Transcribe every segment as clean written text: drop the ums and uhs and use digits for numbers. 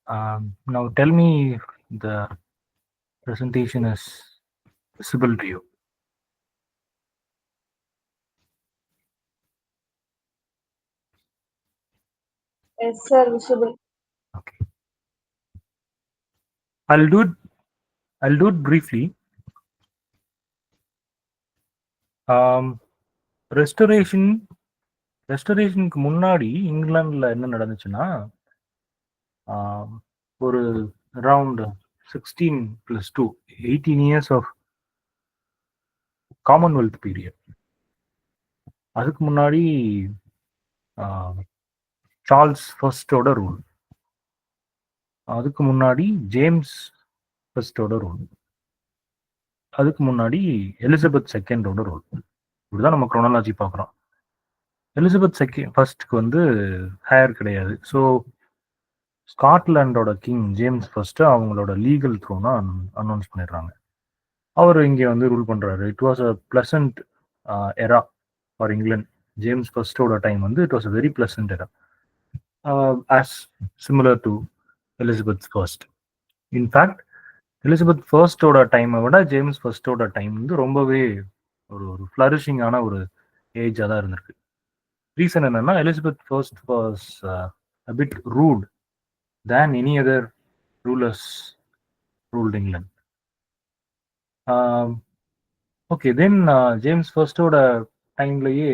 Now tell me if the presentation is visible to you. Yes, sir, visible. Okay. I'll do it briefly. ரெஸ்டரேஷனுக்கு முன்னாடி இங்கிலாந்துல என்ன நடந்துச்சுன்னா, ஒரு around 16+2 18 years of commonwealth period. அதுக்கு முன்னாடி Charles ஃபர்ஸ்டோட rule. அதுக்கு முன்னாடி ஜேம்ஸ் ஃபர்ஸ்டோட ரூல். அதுக்கு முன்னாடி எலிசபெத் செகண்டோட ரூல். இப்படிதான் நம்ம குரோனாலஜி பார்க்குறோம். எலிசபெத் ஃபர்ஸ்ட்க்கு வந்து ஹேர் கிடையாது. ஸோ ஸ்காட்லாண்டோட கிங் ஜேம்ஸ் ஃபர்ஸ்ட் அவங்களோட லீகல் த்ரோனா அனௌன்ஸ் பண்ணிடுறாங்க. அவர் இங்கே வந்து ரூல் பண்ணுறாரு. It was a pleasant era for England. James ஃபர்ஸ்டோட டைம் வந்து it was a very pleasant era, as similar to Elizabeth first. In fact Elizabeth ஃபர்ஸ்டோட டைமை விட ஜேம்ஸ் ஃபர்ஸ்டோட டைம் வந்து ரொம்பவே ஒரு ஃப்ளரிஷிங்கான ஒரு ஏஜாக தான் இருந்திருக்கு. ரீசன் என்னன்னா, Elizabeth first was a bit rude than any other rulers ruled England. Okay, then James ஃபர்ஸ்டோட டைம்லயே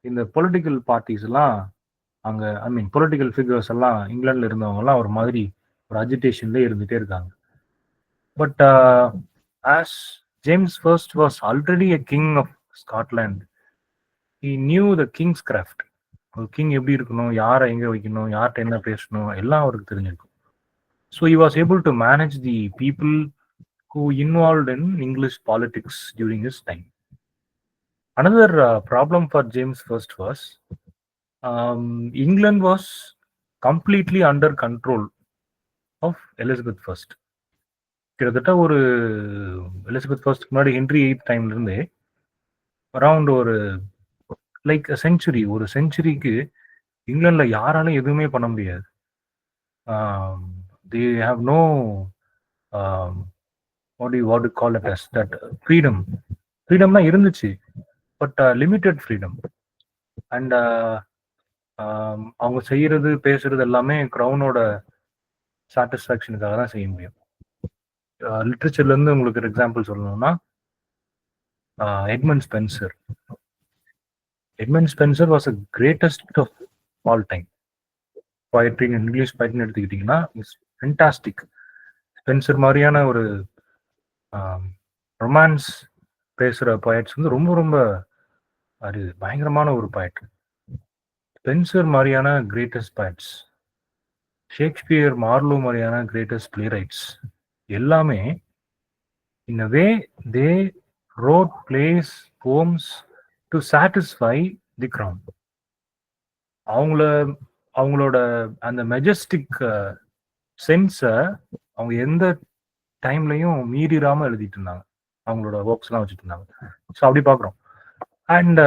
இந்த பொலிட்டிக்கல் பார்ட்டிஸ் எல்லாம் அங்கே, ஐ மீன் பொலிட்டிக்கல் ஃபிகர்ஸ் எல்லாம் இங்கிலாந்துல இருந்தவங்கலாம் ஒரு மாதிரி ஒரு அஜிடேஷன்லேயே இருந்துகிட்டே இருக்காங்க. But as James first was already a king of Scotland, he knew the king's craft. ஒரு கிங் எப்படி இருக்கணும், யாரை எங்கே வைக்கணும், யார்கிட்ட என்ன பேசணும், எல்லாம் அவருக்கு தெரிஞ்சிருக்கும். So he was able to manage the people who involved in English politics during his time. Another problem for James First was England was completely under control of Elizabeth First. கிட்டத்தட்ட ஒரு எலிசபெத் ஃபர்ஸ்ட்க்கு முன்னாடி Henry eighth டைம்ல இருந்தே around ஒரு like ஒரு செஞ்சுரிக்கு இங்கிலாந்துல யாராலும் எதுவுமே பண்ண முடியாது. they have no what do you call it as that freedomனா இருந்துச்சு, பட் லிமிட்டட் ஃப்ரீடம். அண்ட் அவங்க செய்யறது பேசுறது எல்லாமே க்ரௌனோட சாட்டிஸ்ஃபேக்ஷனுக்காக தான் செய்ய முடியும். லிட்ரேச்சர்ல இருந்து உங்களுக்கு ஒரு எக்ஸாம்பிள் சொல்லணும்னா, Edmund Spenser. Edmund Spenser was a greatest of all time. Poetry, English போயட்ரின்னு எடுத்துக்கிட்டிங்கன்னா இட்ஸ் ஃபென்டாஸ்டிக். ஸ்பென்சர் மாதிரியான ஒரு ரொமான்ஸ் பேசுகிற போயட்ஸ் வந்து ரொம்ப ரொம்ப அது பயங்கரமான ஒரு போயட். ஸ்பென்சர் மாதிரியான கிரேட்டஸ்ட் போயட்ஸ், ஷேக்ஸ்பியர், மார்லோ மாதிரியான கிரேட்டஸ்ட் பிளே ரைட்ஸ் எல்லாமே in a way they wrote plays, poems to satisfy the crown. அவங்களோட அந்த மெஜஸ்டிக் சென்ஸை அவங்க எந்த டைம்லையும் மீறிடாம எழுதிட்டு இருந்தாங்க, அவங்களோட ஒர்க்ஸ்லாம் வச்சுட்டு இருந்தாங்க. ஸோ அப்படி பார்க்குறோம். And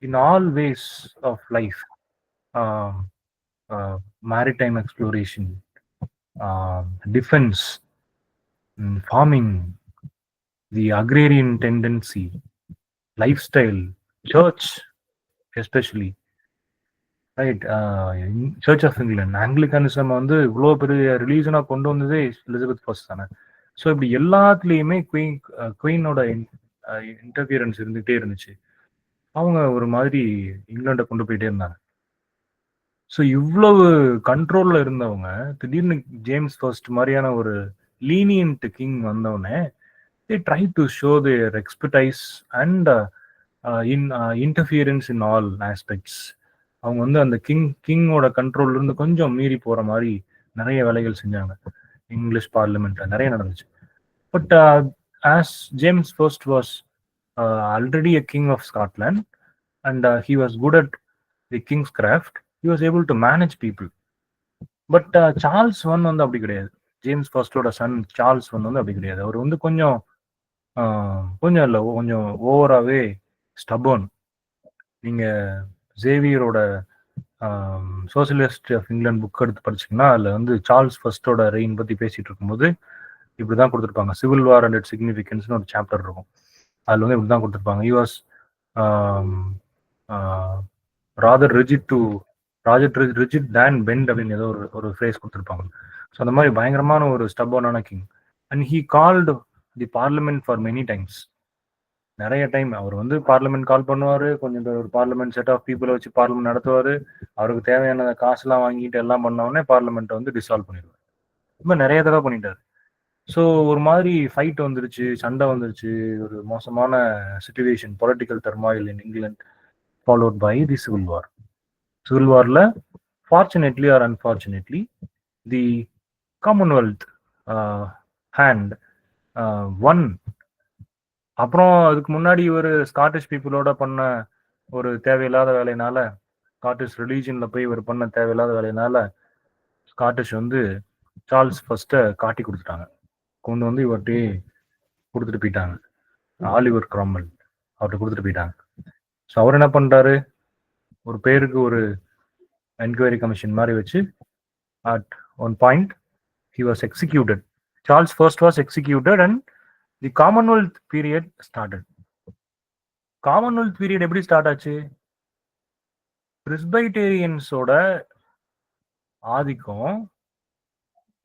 in all ways of life, maritime exploration, defence, farming, the agrarian tendency, lifestyle, church especially, right? Church of England, Anglicanism வந்து இவ்வளோ பெரிய ரிலீஜனாக கொண்டு வந்ததே எலிசபெத் ஃபர்ஸ்ட் தானே. ஸோ இப்படி எல்லாத்துலேயுமே குயினோட இன்டர்ஃபியரன்ஸ் இருந்துகிட்டே இருந்துச்சு. அவங்க ஒரு மாதிரி இங்கிலாண்டை கொண்டு போயிட்டே இருந்தாங்க. ஸோ இவ்வளவு கண்ட்ரோலில் இருந்தவங்க திடீர்னு ஜேம்ஸ் ஃபர்ஸ்ட் மாதிரியான ஒரு லீனியன்ட் கிங் வந்தவொடனே they try to show their expertise and interference in all aspects. அவங்க வந்து அந்த கிங்கோட கண்ட்ரோல்ல இருந்து கொஞ்சம் மீறி போற மாதிரி நிறைய வேலைகள் செஞ்சாங்க. இங்கிலீஷ் பார்லிமெண்ட்ல நிறைய நடந்துச்சு. But as James first was already a king of Scotland and he was good at the king's craft, he was able to manage people. But Charles one வந்து அப்படி கிடையாது. ஜேம்ஸ் ஃபர்ஸ்டோட சன் சார்ல்ஸ் ஒன் வந்து அப்படி கிடையாது. அவர் வந்து கொஞ்சம் இல்லை, கொஞ்சம் ஓவராகவே ஸ்டபர்ன். நீங்கள் ஜேவியரோட சோசியலிஸ்ட் ஆஃப் இங்கிலாந்து புக் எடுத்து படிச்சிங்கன்னா அதில் வந்து சார்ல்ஸ் ஃபர்ஸ்டோட ரெயின் பற்றி பேசிகிட்டு இருக்கும்போது இப்படி தான் கொடுத்துருப்பாங்க. சிவில் வார் அண்ட் இட்ஸ் சிக்னிஃபிகன்ஸ்னு ஒரு சாப்டர் இருக்கும். அதில் வந்து இப்படி தான் கொடுத்துருப்பாங்க. He was rather rigid than bent அப்படின்னு ஏதோ ஒரு ஃப்ரேஸ் கொடுத்துருப்பாங்க. ஸோ அந்த மாதிரி பயங்கரமான ஒரு ஸ்டப்பான king. And he called the parliament for many times. நிறைய டைம் அவர் வந்து பார்லிமெண்ட் கால் பண்ணுவார். கொஞ்சம் ஒரு பார்லிமெண்ட் செட் ஆஃப் பீப்புளை வச்சு பார்லிமெண்ட் நடத்துவார். அவருக்கு தேவையான காசுலாம் வாங்கிட்டு எல்லாம் பண்ணவுடனே பார்லிமெண்ட்டை வந்து டிசால்வ் பண்ணிடுவார். ரொம்ப நிறைய தடவை பண்ணிட்டார். ஸோ ஒரு மாதிரி ஃபைட் வந்துருச்சு, சண்டை வந்துருச்சு, ஒரு மோசமான situation, political turmoil in England followed by the civil war. Civil வாரில் fortunately or unfortunately the commonwealth had won. அப்புறம் அதுக்கு முன்னாடி இவர் ஸ்காட்டிஷ் பீப்புளோட பண்ண ஒரு தேவையில்லாத வேலையினால, ஸ்காட்டிஷ் ரிலீஜியன்ல போய் இவர் பண்ண தேவையில்லாத வேலையினால ஸ்காட்டிஷ் வந்து சார்ல்ஸ் ஃபர்ஸ்ட்டை காட்டி கொடுத்துட்டாங்க. கொண்டு வந்து இவர்கிட்டே கொடுத்துட்டு போயிட்டாங்க. ஆலிவர் கிராம்வெல் அவர்கிட்ட கொடுத்துட்டு போயிட்டாங்க. ஸோ அவர் என்ன பண்ணுறாரு, ஒரு பேருக்கு ஒரு என்கொயரி கமிஷன் மாதிரி வச்சு at one point he was executed. Charles first was executed and the commonwealth period started. Commonwealth period எப்படி ஸ்டார்ட் ஆச்சு? பிரிஸ்பைட்டேரியன்ஸோட ஆதிக்கம்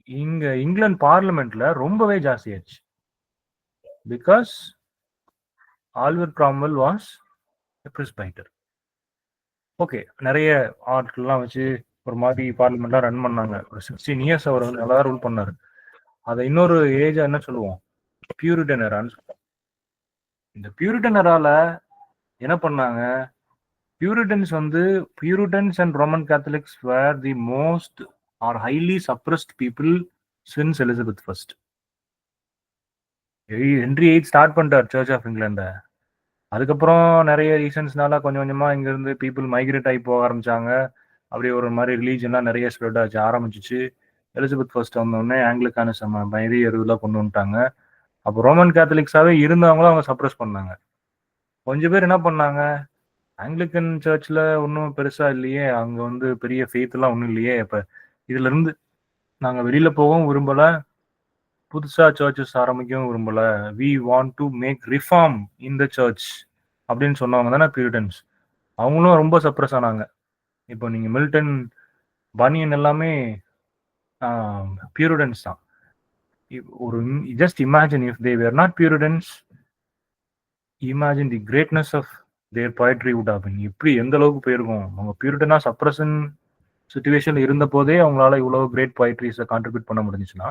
இங்க இங்கிலாந்து பார்லிமெண்ட்ல ரொம்பவே ஜாஸ்தி ஆச்சு. Because Oliver Cromwell was presbyter. Okay, நிறைய ஆட்கள்லாம் வச்சு ஒரு மாதிரி பார்லிமெண்ட்லாம் ரன் பண்ணாங்க. ஒரு 16 இயர்ஸ் அவர் வந்து நல்லா ரூல் பண்ணாரு. அதை இன்னொரு ஏஜா என்ன சொல்லுவோம், பியூரிட்டன் எரான்னு சொல்லுவோம். இந்த பியூரிட்டன் எரால என்ன பண்ணாங்க, Puritans and Roman Catholics were the most or highly suppressed people since Elizabeth first. Henry VIII start பண்ணிட்டார் சர்ச் ஆஃப் இங்கிலாண்ட. அதுக்கப்புறம் நிறைய ரீசன்ஸ்னால கொஞ்சம் கொஞ்சமா இங்கிருந்து பீப்புள் மைக்ரேட் ஆகி போக ஆரம்பிச்சாங்க. அப்படி ஒரு மாதிரி ரிலீஜன்லாம் நிறைய ஸ்ப்ரெட் ஆச்சு ஆரம்பிச்சிச்சு. எலிசபெத் ஃபர்ஸ்ட் வந்தோடனே ஆங்கிலிக்கானிசம் நிறைய இதெல்லாம் கொண்டு வந்துட்டாங்க. அப்போ ரோமன் கேத்தலிக்ஸாவே இருந்தவங்களும் அவங்க சப்ரஸ் பண்ணாங்க. கொஞ்சம் பேர் என்ன பண்ணாங்க, ஆங்கிலிக்கன் சர்ச்சில் ஒன்றும் பெருசா இல்லையே, அங்கே வந்து பெரிய ஃபெய்த்லாம் ஒன்றும் இல்லையே, இப்போ இதுல இருந்து நாங்கள் வெளியில போகவும் விரும்பல, புதுசா சர்ச்சஸ் ஆரம்பிக்கவும் விரும்பல, we want to make reform in the church அப்படின்னு சொன்னவங்க தானே பியூரிட்டன்ஸ். அவங்களும் ரொம்ப சப்ரஸ் ஆனாங்க. இப்போ நீங்க மில்டன், பனியன் எல்லாமே பியூரிட்டன்ஸ் தான். ஒரு just imagine if they were not Puritans, imagine the greatness of their poetry would have been. எப்படி எந்த அளவுக்கு போயிருக்கும். அவங்க பியூரிட்டனா சப்ரஷன் சுச்சுவேஷன்ல இருந்த போதே அவங்களால இவ்வளவு கிரேட் poetries கான்ட்ரிபியூட் பண்ண முடிஞ்சுச்சுன்னா,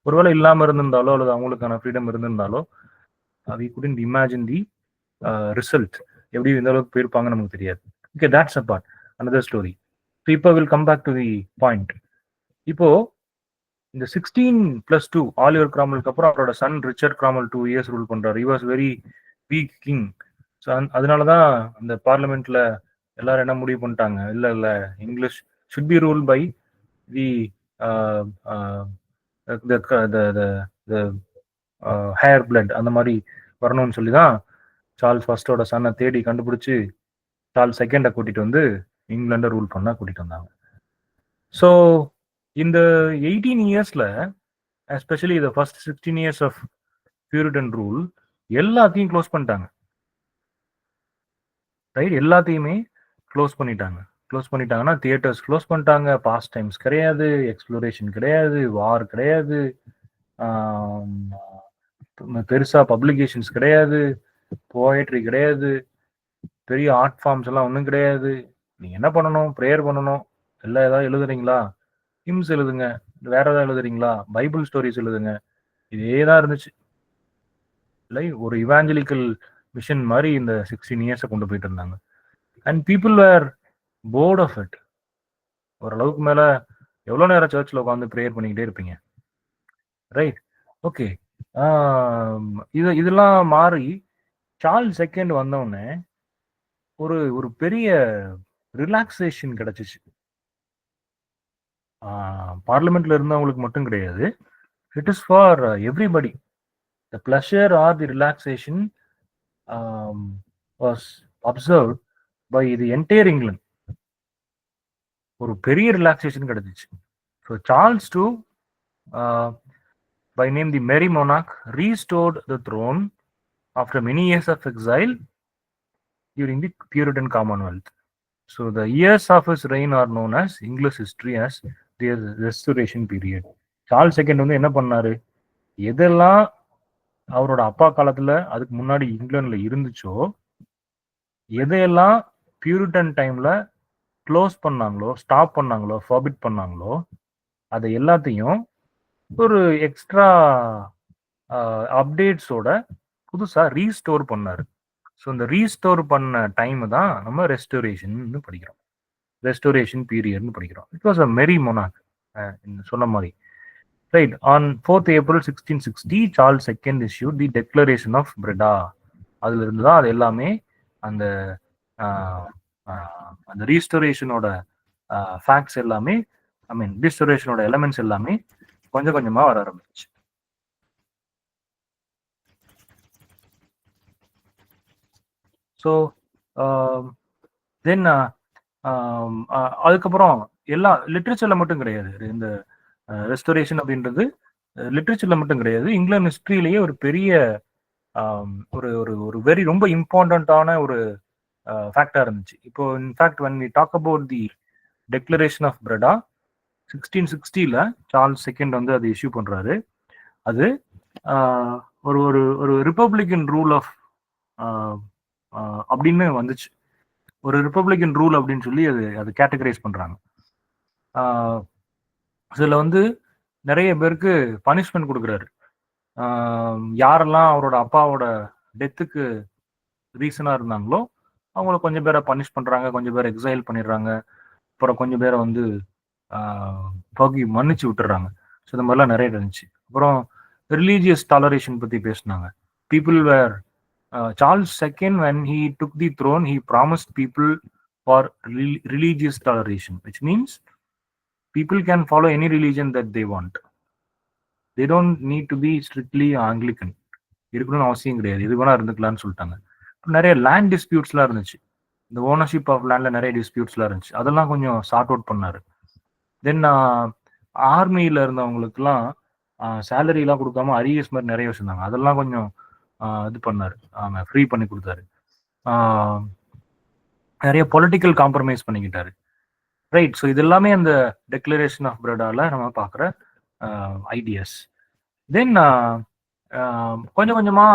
ஒருவேளை இல்லாம இருந்திருந்தாலோ அல்லது அவங்களுக்கான freedom இருந்திருந்தாலோ we couldn't imagine the result. எப்படி இந்த அளவுக்கு போயிருப்பாங்க நமக்கு தெரியாது. Okay, that's a part, another story. So இப்போ will come back to the point. இப்போ இந்த 16+2 ஆலிவர் கிராம்வெல்க்கு அப்புறம் அவரோட son Richard Cromwell 2 years rule பண்றாரு. he was very weak king. So அதனாலதான் அந்த பார்லிமெண்ட்ல எல்லாரும் என்ன முடிவு பண்ணிட்டாங்க, இல்ல English should be rule by the heir blood அந்த மாதிரி வரணும்னு சொல்லி தான் சார்ல்ஸ் ஃபர்ஸ்டோட சன்னை தேடி கண்டுபிடிச்சு சார்ல்ஸ் செகண்டை கூட்டிட்டு வந்து இங்கிலாண்டை ரூல் பண்ண கூட்டிட்டு வந்தாங்க. ஸோ இந்த 18 yearsல எஸ்பெஷலி இந்த first 16 years of Puritan rule எல்லாத்தையும் க்ளோஸ் பண்ணிட்டாங்க. ரைட், எல்லாத்தையுமே க்ளோஸ் பண்ணிட்டாங்கன்னா தியேட்டர்ஸ் க்ளோஸ் பண்ணிட்டாங்க, பாஸ்ட் டைம்ஸ் கிடையாது, எக்ஸ்ப்ளோரேஷன் கிடையாது, வார் கிடையாது, பெருசா பப்ளிகேஷன்ஸ் கிடையாது, போயட்ரி கிடையாது, பெரிய ஆர்ட் ஃபார்ம்ஸ் எல்லாம் ஒன்றும் கிடையாது. நீங்க என்ன பண்ணணும், ப்ரேயர் பண்ணணும். எல்லாம் ஏதாவது எழுதுறீங்களா, ஹிம்ஸ் எழுதுங்க, வேற ஏதாவது எழுதுறீங்களா, பைபிள் ஸ்டோரிஸ் எழுதுங்க. இதே தான் இருந்துச்சு. இல்லை, ஒரு இவாஞ்சலிக்கல் மிஷன் மாதிரி இந்த 16 years கொண்டு போயிட்டு இருந்தாங்க. And people were bored of it. ஓரளவுக்கு மேல எவ்வளவு நேரம் சர்ச்சில் உட்காந்து ப்ரேயர் பண்ணிக்கிட்டே இருப்பீங்க, ரைட்? ஓகே, இதெல்லாம் மாறி சார்ல்ஸ் செகண்ட் வந்தோடனே ஒரு பெரிய ரிலாக்ஸேஷன் கிடைச்சிச்சு. பார்லிமெண்ட்ல இருந்தவங்களுக்கு மட்டும் கிடையாது, it is for everybody. The pleasure or the relaxation was observed by the entire England. ஒரு பெரிய ரிலாக்ஸேஷன் கிடைச்சிச்சு. So Charles two by name the Merry Monarch restored the throne after many years of exile during the Puritan Commonwealth. So the years of his reign are known as English history as the restoration period. Charles second வந்து என்ன பண்ணாரு, எதெல்லாம் அவரோட அப்பா காலத்துல அதுக்கு முன்னாடி இங்கிலாந்துல இருந்துச்சோ, எதையெல்லாம் பியூரிட்டன் டைம்ல க்ளோஸ் பண்ணாங்களோ, ஸ்டாப் பண்ணாங்களோ, ஃபர்பிட் பண்ணாங்களோ, அதை எல்லாத்தையும் ஒரு எக்ஸ்ட்ரா அப்டேட்ஸோட புதுசா ரீஸ்டோர் பண்ணாரு. ஸோ இந்த ரீஸ்டோர் பண்ண டைம் தான் நம்ம ரெஸ்டோரேஷன் படிக்கிறோம், ரெஸ்டோரேஷன் பீரியட்னு படிக்கிறோம். இட் வாஸ் அ மெரி மொனார்க் சொன்ன மாதிரி. Right. On 4th April 1660 Charles second issued the declaration of Breda. அதுல இருந்து தான் அது எல்லாமே அந்த அந்த ரீஸ்டோரேஷனோட ஃபேக்ட்ஸ் எல்லாமே, ஐ மீன் ரீஸ்டோரேஷனோட எலமெண்ட்ஸ் எல்லாமே கொஞ்சம் கொஞ்சமா வர ஆரம்பிச்சு. ஸோ தென் அதுக்கப்புறம் எல்லா லிட்ரேச்சர்ல மட்டும் கிடையாது, இந்த ரெஸ்டோரேஷன் அப்படின்றது லிட்ரேச்சர்ல மட்டும் கிடையாது, இங்கிலாந்து ஹிஸ்டரியிலேயே ஒரு பெரிய ஒரு ஒரு ஒரு வெரி ரொம்ப இம்பார்ட்டண்ட்டான ஒரு ஃபேக்டா இருந்துச்சு. இப்போ in fact when we talk about the declaration of Breda 1660ல சார்ல்ஸ் செகண்ட் வந்து அது இஷ்யூ பண்றாரு. அது ஒரு ஒரு ஒரு ரிப்பப்ளிகன் ரூல் ஆஃப் அப்படின்னு வந்துச்சு. ஒரு ரிப்பப்ளிகன் ரூல் அப்படின்னு சொல்லி அது கேட்டகரைஸ் பண்றாங்க. இதுல வந்து நிறைய பேருக்கு பனிஷ்மெண்ட் கொடுக்குறாரு. யாரெல்லாம் அவரோட அப்பாவோட டெத்துக்கு ரீசனா இருந்தாங்களோ அவங்கள கொஞ்சம் பேரை பனிஷ் பண்றாங்க, கொஞ்சம் பேரை எக்ஸைல் பண்ணிடுறாங்க, அப்புறம் கொஞ்சம் பேரை வந்து மன்னிச்சு விட்டுறாங்க. ஸோ இந்த மாதிரிலாம் நிறைய இருந்துச்சு. அப்புறம் ரிலீஜியஸ் டாலரேஷன் பத்தி பேசினாங்க. People were Charles second when he took the throne he promised people for religious toleration, which means people can follow any religion that they want. They don't need to be strictly Anglican. இருக்கணும்னு அவசியம் கிடையாது, எது வேணா இருந்துக்கலாம்னு சொல்லிட்டாங்க. நிறைய land டிஸ்பியூட்ஸ்லாம் இருந்துச்சு, இந்த ownership of லேண்ட்ல நிறைய டிஸ்பியூட்ஸ்லாம் இருந்துச்சு, அதெல்லாம் கொஞ்சம் சார்ட் அவுட் பண்ணாரு. தென் ஆர்மியில இருந்தவங்களுக்குலாம் சேலரிலாம் கொடுக்காம அரியர்ஸ் மாதிரி நிறைய வச்சிருந்தாங்க, அதெல்லாம் கொஞ்சம் இது பண்ணாரு, ஃப்ரீ பண்ணி கொடுத்தாரு. நிறைய பொலிட்டிக்கல் காம்ப்ரமைஸ் பண்ணிக்கிட்டாரு. ரைட். ஸோ இது எல்லாமே அந்த டெக்ளரேஷன் ஆஃப் பிரெடால நம்ம பார்க்குற ஐடியாஸ். தென் கொஞ்சம் கொஞ்சமா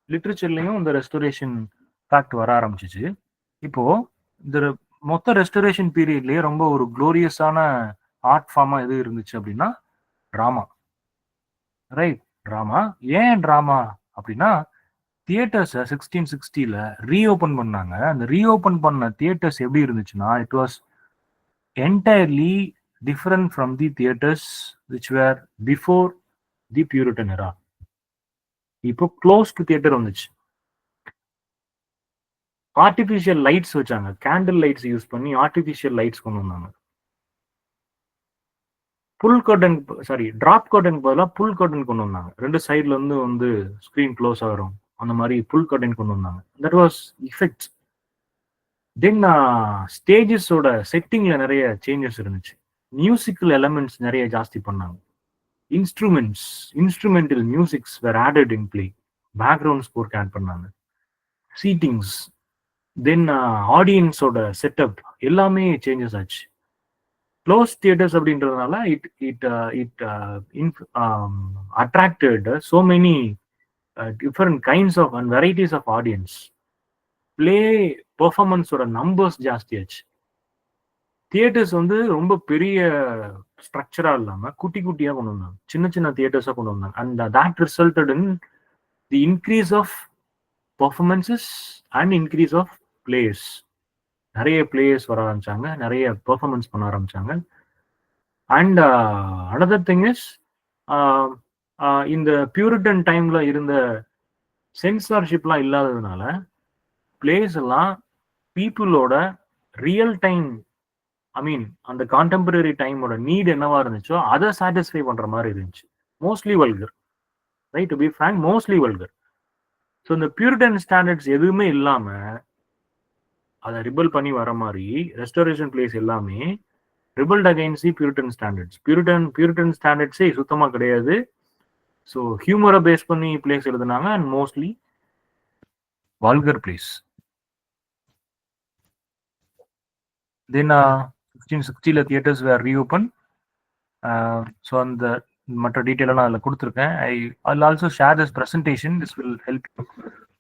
லிட்ரேச்சர்லையும் இந்த ரெஸ்டோரேஷன் ஃபேக்ட் வர ஆரம்பிச்சிச்சு. இப்போ இந்த மொத்த ரெஸ்டோரேஷன் பீரியட்லயே ரொம்ப ஒரு குளோரியஸான ஆர்ட் ஃபார்மா எது இருந்துச்சு அப்படின்னா ட்ராமா. ரைட். ட்ராமா. ஏன் ட்ராமா அப்படின்னா தியேட்டர்ஸை 1660ல ரீஓபன் பண்ணாங்க. அந்த ரீஓபன் பண்ண தியேட்டர்ஸ் எப்படி இருந்துச்சுன்னா it was entirely different from the theatres which were before the Puritan era. இப்போ க்ளோஸ்டு தியேட்டர் வந்துச்சு. ஆர்டிஃபிஷியல் லைட்ஸ் வச்சாங்க, கேண்டில் லைட்ஸ் யூஸ் பண்ணி ஆர்டிஃபிஷியல் லைட்ஸ் கொண்டு வந்தாங்க. Pull curtain, sorry drop curtain பதிலாக புல் கர்டன் கொண்டு வந்தாங்க. ரெண்டு சைட்ல இருந்து வந்து ஸ்கிரீன் க்ளோஸ் ஆகும், அந்த மாதிரி புல் கர்டன் கொண்டு வந்தாங்க. That was effects. தென் ஸ்டேஜஸோட செட்டிங்ல நிறைய சேஞ்சஸ் இருந்துச்சு. மியூசிக்கல் எலமெண்ட்ஸ் நிறைய ஜாஸ்தி பண்ணாங்க. Instrumental musics were added in play. Background score add பண்ணாங்க. சீட்டிங்ஸ், தென் ஆடியன்ஸோட செட்டப் எல்லாமே சேஞ்சஸ் ஆச்சு. க்ளோஸ் தியேட்டர்ஸ் அப்படின்றதுனால it attracted so many different kinds of and varieties of audience. Play பெர்ஃபார்மன்ஸோட நம்பர்ஸ் ஜாஸ்தி ஆச்சு. தியேட்டர்ஸ் வந்து ரொம்ப பெரிய ஸ்ட்ரக்சரா இல்லாம குட்டி குட்டியா கொண்டு வந்தாங்க, சின்ன சின்ன தியேட்டர்ஸா கொண்டு வந்தாங்க. And that resulted in the increase of performances and increase of plays. நிறைய பிளேயர்ஸ் வர ஆரம்பிச்சாங்க, நிறைய பெர்ஃபார்மன்ஸ் பண்ண ஆரம்பிச்சாங்க. அண்ட் அனதர் திங் இஸ் இந்த பியூரிட்டன் டைம்ல இருந்த சென்சார்ஷிப்லாம் இல்லாததுனால பிளேஸ் எல்லாம் பீப்புளோட ரியல் டைம், ஐ மீன் அந்த கான்டெம்பரரி டைமோட நீட் என்னவா இருந்துச்சோ அதை சாட்டிஸ்ஃபை பண்ற மாதிரி இருந்துச்சு. Mostly vulgar, right, to be frank, mostly vulgar. So இந்த பியூரிட்டன் ஸ்டாண்டர்ட்ஸ் எதுவுமே இல்லாம அதை ரிபல் பண்ணி வர மாதிரி ரெஸ்டோரேஷன் பிளேஸ் எல்லாமே rebelled against the Puritan standards. Puritan ஸ்டாண்டர்ட்ஸே சுத்தமா கிடையாது. ஸோ ஹியூமரை பேஸ் பண்ணி பிளேஸ் எழுதுனாங்க and mostly vulgar plays. Then 1660 theatres were reopen. So அந்த மற்ற டீட்டெயிலெல்லாம் அதில் கொடுத்துருக்கேன். I'll also share this presentation. This will help you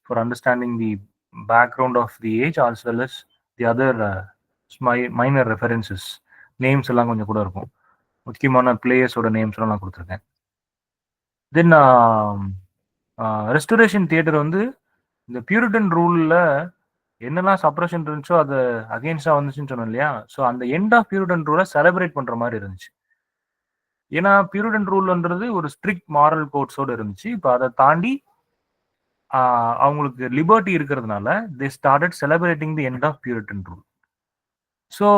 for understanding the background of the age as well as the other minor references. Names எல்லாம் கொஞ்சம் கூட இருக்கும். முக்கியமான பிளேயர்ஸோட names எல்லாம் நான் கொடுத்துருக்கேன். தென் ரெஸ்டோரேஷன் தியேட்டர் வந்து இந்த பியூரிட்டன் ரூலில் என்னெல்லாம் சப்ரஷன் இருந்துச்சோ அது அகெயின்ஸ்டாக வந்துச்சுன்னு சொன்னோம் இல்லையா. ஸோ அந்த எண்ட் ஆஃப் பியூரிட்டன் ரூலை செலிப்ரேட் பண்ணுற மாதிரி இருந்துச்சு. ஏன்னா பியூரிட்டன் ரூல்ன்றது ஒரு ஸ்ட்ரிக்ட் மாரல் கோட்ஸோடு இருந்துச்சு. இப்போ அதை தாண்டி அவங்களுக்கு லிபர்ட்டி இருக்கிறதுனால they started celebrating the end of Puritan rule. So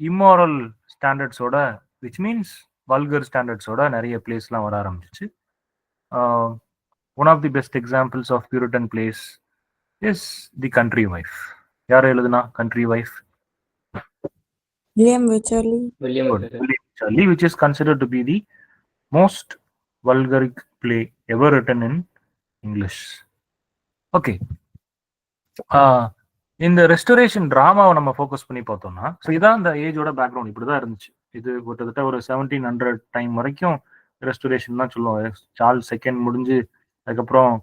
immoral ஸ்டாண்டர்ட்ஸோட விச் மீன்ஸ் வல்கர் ஸ்டாண்டர்ட்ஸோட நிறைய பிளேஸ்லாம் வர ஆரம்பிச்சிச்சு. One of the best examples of Puritan plays is the country wife. யார் எழுதுனா country wife? William Wycherley. William Wycherley, which is considered to be the most vulgaric play ever written in English. Okay. இந்த restoration டிராமாவை நம்ம focus பண்ணி பார்த்தோம்னா, so இதான் இந்த ஏஜோட background இப்படி தான் இருந்துச்சு. இது கிட்டத்தட்ட ஒரு 1700 டைம் வரைக்கும் ரெஸ்டோரேஷன் தான் சொல்லுவோம். சார்ல்ஸ் செகண்ட் முடிஞ்சு அதுக்கப்புறம்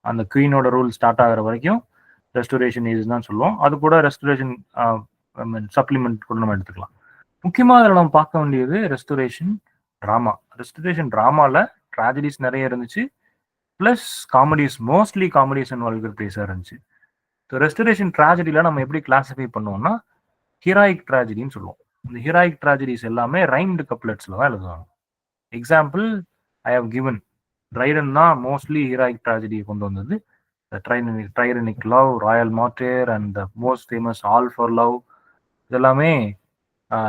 அந்த குவீனோட ரூல் ஸ்டார்ட் ஆகிற வரைக்கும் ரெஸ்டோரேஷன் ஏஜ் தான் சொல்லுவோம். அது கூட ரெஸ்டோரேஷன் சப்ளிமெண்ட் கூட நம்ம எடுத்துக்கலாம். முக்கியமாக அதில் நம்ம பார்க்க வேண்டியது ரெஸ்டோரேஷன் ட்ராமா. ரெஸ்டோரேஷன் ட்ராமாவில் ட்ராஜடிஸ் நிறைய இருந்துச்சு, plus comedies, mostly comedies and vulgar பிளேஸாக இருந்துச்சு. ஸோ ரெஸ்டோரேஷன் ட்ராஜடியில் நம்ம எப்படி கிளாஸிஃபை பண்ணுவோம்னா ஹீராயிக் ட்ராஜடின்னு சொல்லுவோம். இந்த ஹீராயிக் ட்ராஜடிஸ் எல்லாமே ரைம்டு கப்லெட்ஸில் தான் எழுதுவாங்க. Example I have given. Dryden தான் மோஸ்ட்லி ஹீராயிக் ட்ராஜடியை கொண்டு வந்தது. Tyrannic love, royal martyr and the most famous all for love இதெல்லாமே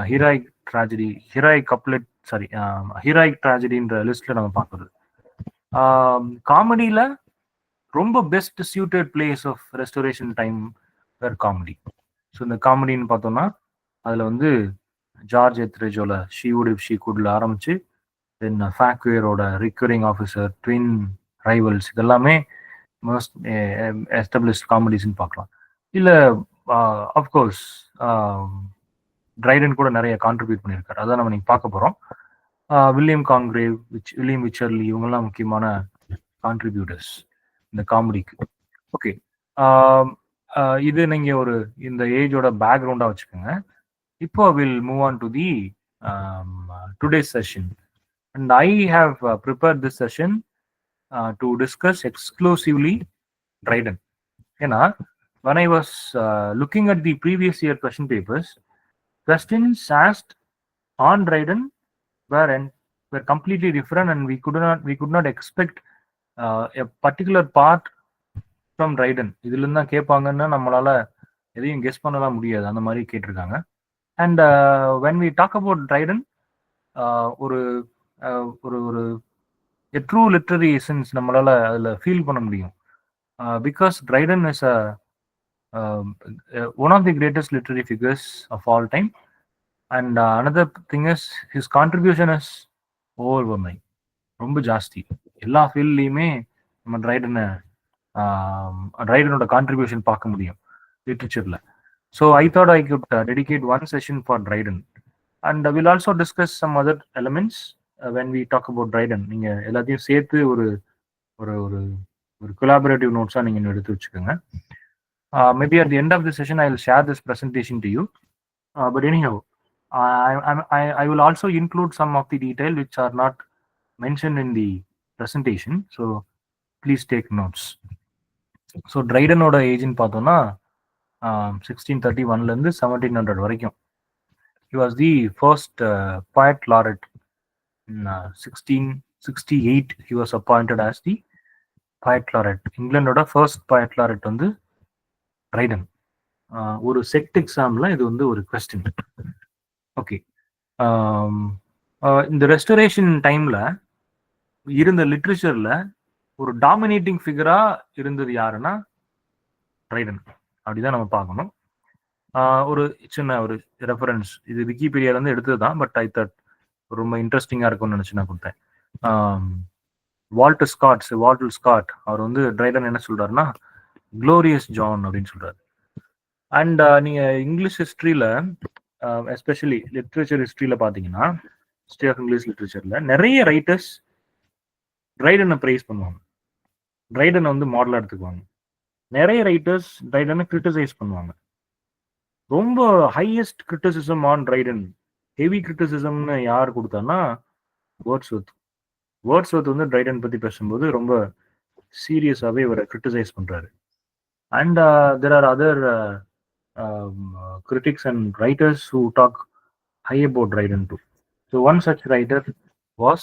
heroic tragedy, heroic couplet sorry heroic ட்ராஜடின்ற லிஸ்ட்டில் நம்ம பார்க்குறது. காமெடியில் ரொம்ப best suited plays of restoration time were comedy. So இந்த காமெடின்னு பார்த்தோம்னா அதில் வந்து ஜார்ஜ் எத்ரேஜோட ஷீ வுட் இஃப் ஷீ குட்ல ஆரம்பிச்சு தென் ஃபேக்வேரோட ரிக்வரிங் ஆஃபீஸர், ட்வின் ரைவல்ஸ் இதெல்லாமே மோஸ்ட் எஸ்டாப்ளிஷ்ட் காமெடிஸ்ன்னு பார்க்கலாம். இல்லை அஃப்கோர்ஸ் ட்ரைடன் கூட நிறைய கான்ட்ரிபியூட் பண்ணியிருக்காரு. அதான் நம்ம நீங்கள் பார்க்க போகிறோம். வில்லியம் காங்க்ரேவ், வில்லியம் விச்சர்லி இவங்கெல்லாம் முக்கியமான கான்ட்ரிபியூட்டர்ஸ் இந்த காமெடிக்கு. ஓகே, இது நீங்கள் ஒரு இந்த ஏஜோட பேக்ரவுண்டாக வச்சுக்கோங்க. இப்போ will move on to the today's session and I have prepared this session to discuss exclusively Triton. ஏன்னா when I was looking at the previous year question papers, questions asked on Dryden were completely different and we could not expect a particular part from Dryden. இதுல இருந்தா கேட்பாங்கன்னா நம்மளால எதையும் guess பண்ணலாம் முடியாது, அந்த மாதிரி கேட்டிருக்காங்க. And when we talk about Dryden, ஒரு ஒரு ட்ரூ லிட்டரரி எசன்ஸ் நம்மளால அதில் ஃபீல் பண்ண முடியும். Because Dryden is one of the greatest literary figures of all time, and another thing is his contribution is overwhelming, ரொம்ப ஜாஸ்தி. எல்லா ஃபீல்ட்லையுமே நம்ம ட்ரைடனோட கான்ட்ரிபியூஷன் பார்க்க முடியும் லிட்ரேச்சரில். So I thought I could dedicate one session for Dryden and will also discuss some other elements when we talk about Dryden. நீங்கள் எல்லாத்தையும் சேர்த்து ஒரு ஒரு ஒரு கொலாபரேட்டிவ் நோட்ஸாக நீங்கள் எடுத்து வச்சுக்கோங்க. Maybe at the end of the session, I will share this presentation to you. But anyhow, I will also include some of the detail which are not mentioned in the presentation. So please take notes. So Dryden-oda age in பார்த்தோம்னா 1631 இருந்து 1700 வரைக்கும். He was the first poet laureate. In 1668, he was appointed as the poet laureate. இங்கிலாண்டோட first poet laureate வந்து Dryden. ஒரு set எக்ஸாம்ல இது வந்து ஒரு கொஸ்டின். ஓகே, இந்த ரெஸ்டோரேஷன் டைம்ல இருந்த லிட்ரேச்சர்ல ஒரு டாமினேட்டிங் ஃபிகரா இருந்தது யாருன்னா ட்ரைடன். அப்படிதான் நம்ம பார்க்கணும். ஒரு சின்ன ஒரு ரெஃபரன்ஸ், இது விக்கிபீடியாலேருந்து எடுத்தது தான், பட் ஐ தாட் ரொம்ப இன்ட்ரெஸ்டிங்காக இருக்கும்னு நினச்சி நான் கொடுத்தேன். வால்டர் ஸ்காட் அவர் வந்து ட்ரைடன் என்ன சொல்றாருன்னா க்ளோரியஸ் ஜான் அப்படின்னு சொல்றாரு. அண்ட் நீங்க இங்கிலீஷ் ஹிஸ்டரியில எஸ்பெஷலி லிட்ரேச்சர் ஹிஸ்டரியில பாத்தீங்கன்னா, ஹிஸ்டரி ஆஃப் இங்கிலீஷ் லிட்ரேச்சர்ல நிறைய ரைட்டர்ஸ் ட்ரைடனை ப்ரைஸ் பண்ணுவாங்க, ட்ரைடனை வந்து மாடலா எடுத்துக்குவாங்க. நிறைய ரைட்டர்ஸ் ட்ரைடனை கிரிட்டிசைஸ் பண்ணுவாங்க. ரொம்ப highest criticism on Dryden, heavy கிரிட்டிசிசம்னு யார் கொடுத்தான்னா வேர்ட்ஸ்வொர்த் வந்து ட்ரைடன் பத்தி பேசும்போது ரொம்ப சீரியஸாவே இவரை கிரிட்டிசைஸ் பண்றாரு. And there are other critics and writers who talk high about Dryden too. So one such writer was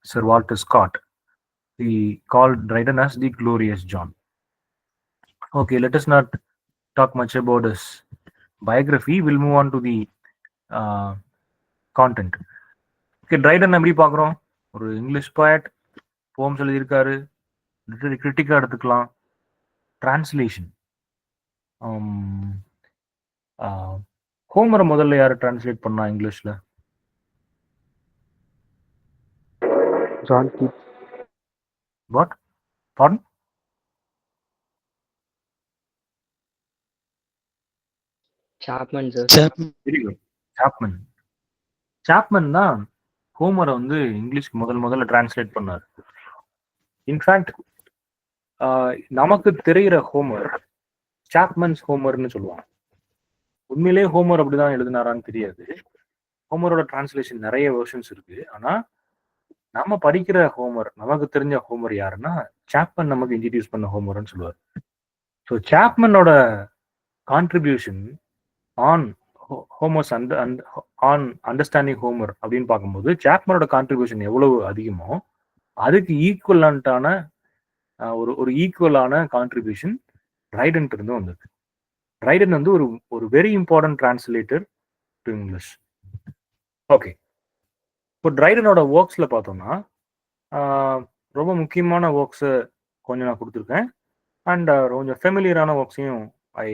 Sir Walter Scott. He called Dryden as the Glorious John. Okay, let us not talk much about his biography. We'll move on to the content. Okay, Dryden எப்படி பார்க்குறோம்? ஒரு English poet, poems எழுதியிருக்காரு, literary கிரிட்டிக்காக எடுத்துக்கலாம். Translation, ஹோமரை முதல்ல யாரு translate பண்ணா இங்கிலீஷ்ல? John Keats. What? Baden? Chapman sir. Very good, Chapman. Chapman தான் ஹோமரை வந்து இங்கிலீஷ்க்கு முதல்ல டிரான்ஸ்லேட் பண்ணார். இன்ஃபேக்ட் நமக்கு தெரிகிற ஹோமர் சாப்மன்ஸ் ஹோமர்னு சொல்லுவாங்க. உண்மையிலே ஹோமர் அப்படிதான் எழுதினாரான்னு தெரியாது. ஹோமரோட டிரான்ஸ்லேஷன் நிறைய வெர்ஷன்ஸ் இருக்கு. ஆனா நம்ம படிக்கிற ஹோமர், நமக்கு தெரிஞ்ச ஹோமர் யாருன்னா சாப்மன் நமக்கு இன்ட்ரடியூஸ் பண்ண ஹோமர்னு சொல்லுவார். ஸோ சாப்மனோட contribution on Homer's on understanding Homer அப்படின்னு பார்க்கும்போது சாப்மனோட கான்ட்ரிபியூஷன் எவ்வளவு அதிகமோ அதுக்கு ஈக்குவலண்டான ஒரு ஈக்குவலான கான்ட்ரிபியூஷன் ட்ரைடன் இருந்து வந்தது. ட்ரைடன் வந்து ஒரு very important translator to English. Okay, இப்போ ட்ரைடனோட ஒர்க்ஸில் பார்த்தோம்னா ரொம்ப முக்கியமான ஒர்க்ஸை கொஞ்சம் நான் கொடுத்துருக்கேன். அண்ட் கொஞ்சம் ஃபெமிலியரான ஒர்க்ஸையும் ஐ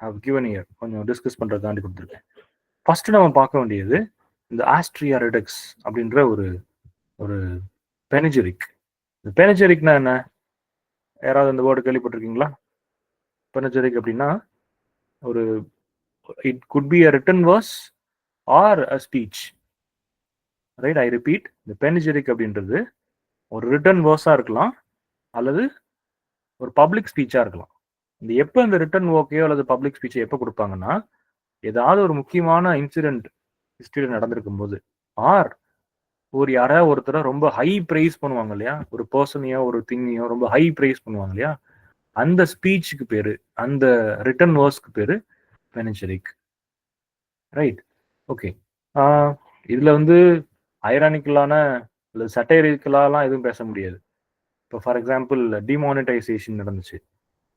ஹவ் கிவன் இயர் கொஞ்சம் டிஸ்கஸ் பண்ணுறதுக்காண்டி கொடுத்துருக்கேன். ஃபர்ஸ்ட் நம்ம பார்க்க வேண்டியது இந்த ஆஸ்ட்ரியா ரெடெக்ஸ் அப்படின்ற ஒரு பெனஜெரிக். இந்த பெனஜெரிக்னா என்ன? யாராவது இந்த வேர்டு கேள்விப்பட்டிருக்கீங்களா? பெனஜெரிக் அப்படின்னா ஒரு it could be a written verse or a speech. Right, I repeat, இந்த பெனஜெரிக் அப்படின்றது ஒரு ரிட்டன் வேர்ஸாக இருக்கலாம் அல்லது ஒரு பப்ளிக் ஸ்பீச்சாக இருக்கலாம். இந்த எப்போ இந்த ரிட்டன் ஒர்க்கையோ அல்லது பப்ளிக் ஸ்பீச்சை எப்போ கொடுப்பாங்கன்னா, ஏதாவது ஒரு முக்கியமான இன்சிடென்ட் ஹிஸ்டரியில் நடந்திருக்கும் போது, ஆர் யாராவது ஒருத்தரை ரொம்ப ஹை ப்ரைஸ் பண்ணுவாங்க இல்லையா, ஒரு பர்சனையோ ஒரு திங்கையோ ரொம்ப ஹை ப்ரைஸ் பண்ணுவாங்க இல்லையா, அந்த ஸ்பீச்சுக்கு பேரு, அந்த ரிட்டன் வேர்ஸ்க்கு பேரு பெனஜெரிக். Right, okay. இதுல வந்து ஐரானிக்கலான அல்லது சட்டைரிக்கலாலாம் எதுவும் பேச முடியாது. இப்போ ஃபார் எக்ஸாம்பிள் டிமானிட்டைசேஷன் நடந்துச்சு,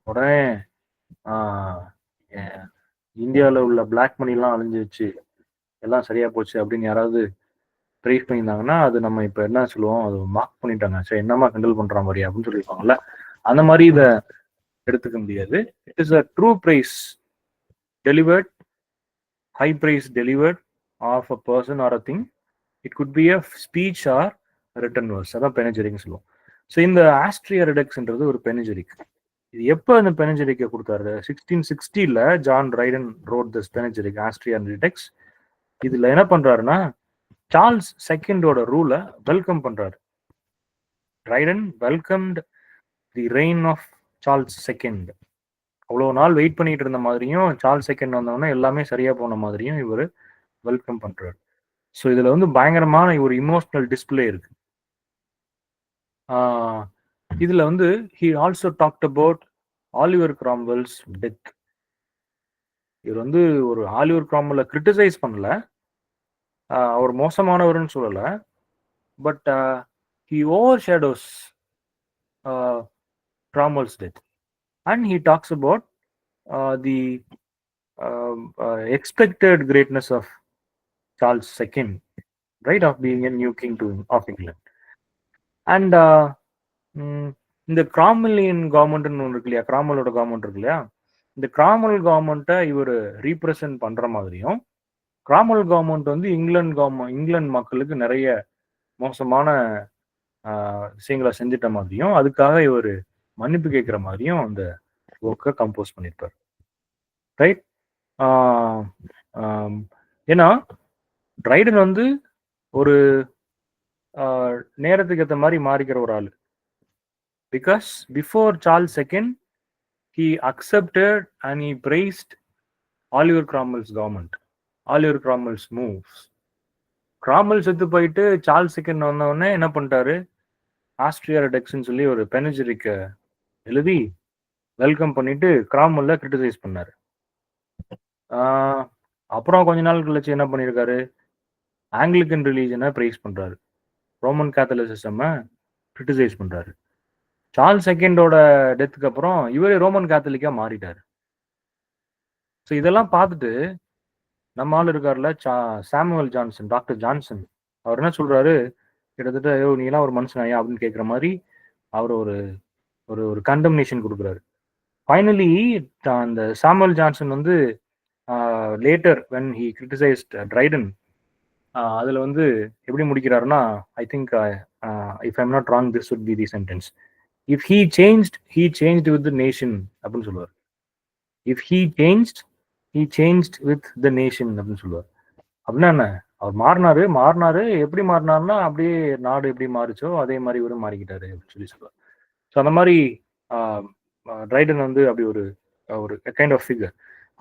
உடனே இந்தியாவில் உள்ள பிளாக் மணிலாம் அழிஞ்சிச்சு, எல்லாம் சரியா போச்சு அப்படின்னு யாராவது ப்ரைஸ் பண்ணியிருந்தாங்கன்னா அது நம்ம இப்போ என்ன சொல்லுவோம், அது மார்க் பண்ணிட்டாங்க, சரி என்னமா கிண்டல் பண்ற மாதிரி அப்படின்னு சொல்லியிருப்பாங்கல்ல, அந்த மாதிரி இதை எடுத்துக்க முடியாது. It is a true praise delivered, high praise delivered of a person or a thing. It could be a speech or written verse. அதான் பெனஜெரிக்னு சொல்லுவோம். ஸோ இந்த ஆஸ்ட்ரியா ரெடெக்ஸ்ன்றது ஒரு பெனஜெரிக். இது எப்போ இந்த பெனஜெரிக்கை கொடுத்தாரு? 1660 John Dryden wrote this panegyric, Astraea Redux. இதுல என்ன பண்றாருன்னா சார்ல்ஸ் செகண்டோட ரூலை வெல்கம் பண்றாரு. Dryden welcomed the reign of Charles second. அவ்வளோ நாள் வெயிட் பண்ணிட்டு இருந்த மாதிரியும், சார்ல்ஸ் செகண்ட் வந்தவொடனே எல்லாமே சரியா போன மாதிரியும் இவர் வெல்கம் பண்றாரு. ஸோ இதுல வந்து பயங்கரமான ஒரு இமோஷனல் டிஸ்பிளே இருக்கு. இதுல வந்து he also talked about Oliver Cromwell's death. இவர் வந்து ஒரு ஆலிவர் கிராம்வெல்லை கிரிட்டிசைஸ் பண்ணல, அவர் மோசமானவர்னு சொல்லல, but he overshadows Cromwell's death and he talks about the expected greatness of Charles II, right, of being a new king of England. And இந்த கிராம்வெல்லியன் கவர்மெண்ட்னு ஒன்று இருக்கு இல்லையா, கிராம்வெல்லோட government இருக்கு இல்லையா, இந்த கிராமல் கவர்மெண்ட்டை இவர் ரீப்ரசன்ட் பண்ற மாதிரியும், கிராமல் கவர்மெண்ட் வந்து இங்கிலாந்து மக்களுக்கு நிறைய மோசமான விஷயங்களை செஞ்சிட்ட மாதிரியும், அதுக்காக இவர் மன்னிப்பு கேட்கிற மாதிரியும் அந்த ஒர்க்கை கம்போஸ் பண்ணியிருப்பார். ரைட். ஏன்னா ட்ரைடன் வந்து ஒரு நேரத்துக்கு ஏற்ற மாதிரி மாறிக்கிற ஒரு ஆள். Because before Charles second he accepted and he praised Oliver Cromwell's government, Oliver Cromwell's moves. கிராமல் செத்து போயிட்டு சார்ல்ஸ் செகண்ட் வந்தவொடனே என்ன பண்ணிட்டாரு, ஆஸ்ட்ரியா ரெடக்ஸ்ன்னு சொல்லி ஒரு பெனஜரிக்க எழுதி வெல்கம் பண்ணிட்டு கிராமல்ல கிரிட்டிசைஸ் பண்ணாரு. அப்புறம் கொஞ்ச நாள் கழிச்சு என்ன பண்ணியிருக்காரு, ஆங்கிலிக்கன் ரிலீஜனை பிரைஸ் பண்றாரு, ரோமன் கேத்தலிசிசம் கிரிட்டிசைஸ் பண்றாரு. சார்ல்ஸ் செகண்டோட டெத்துக்கு அப்புறம் இவரே ரோமன் கேத்தலிக்கா மாறிட்டாரு. ஸோ இதெல்லாம் பார்த்துட்டு நம்ம ஆள் இருக்காருல சாமுவல் ஜான்சன், டாக்டர் ஜான்சன், அவர் என்ன சொல்றாரு, கிட்டத்தட்ட நீலாம் ஒரு மனுஷனாயா அப்படின்னு கேட்குற மாதிரி அவர் ஒரு ஒரு ஒரு கண்டம்னேஷன் கொடுக்குறாரு. ஃபைனலி அந்த சாமுவல் ஜான்சன் வந்து later when he criticised Dryden, அதில் வந்து எப்படி முடிக்கிறாருன்னா, I think if I'm not wrong this would be the sentence, if he changed with the nation அப்படின்னு சொல்லுவார். If he changed with the nation அப்படின்னு சொல்லுவார். அப்படின்னா என்ன, அவர் மாறினாரு எப்படி மாறினார்னா, அப்படியே நாடு எப்படி மாறிச்சோ அதே மாதிரி இவரும் மாறிக்கிட்டாரு அப்படின்னு சொல்லி சொல்லுவார். ஸோ அந்த மாதிரி ட்ரைடன் வந்து அப்படி ஒரு ஒரு kind of figure.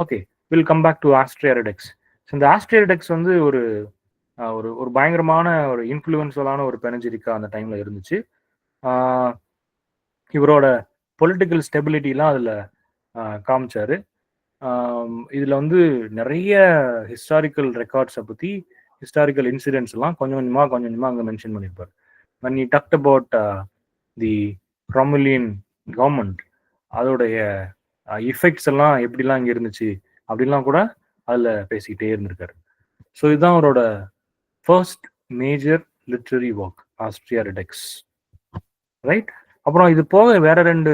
Okay, will come back to Astraea Redux. So இந்த ஆஸ்ட்ரியாரிடெக்ஸ் வந்து ஒரு ஒரு பயங்கரமான ஒரு இன்ஃப்ளூயன்ஸலான ஒரு பெனஜரிக்கா அந்த டைம்ல இருந்துச்சு. இவரோட பொலிட்டிக்கல் ஸ்டெபிலிட்டிலாம் அதில் காமிச்சாரு. இதில் வந்து நிறைய ஹிஸ்டாரிக்கல் ரெக்கார்ட்ஸை பற்றி, ஹிஸ்டாரிக்கல் இன்சிடென்ட்ஸ் எல்லாம் கொஞ்சம் கொஞ்சமாக அங்கே மென்ஷன் பண்ணியிருப்பார். when he talked about the Cromwellian government, அதோடைய இஃபெக்ட்ஸ் எல்லாம் எப்படிலாம் இங்கே இருந்துச்சு அப்படிலாம் கூட அதில் பேசிக்கிட்டே இருந்திருக்காரு. ஸோ இதுதான் அவரோட first major literary work, Astraea Redux. Right. அப்புறம் இது போக வேற 2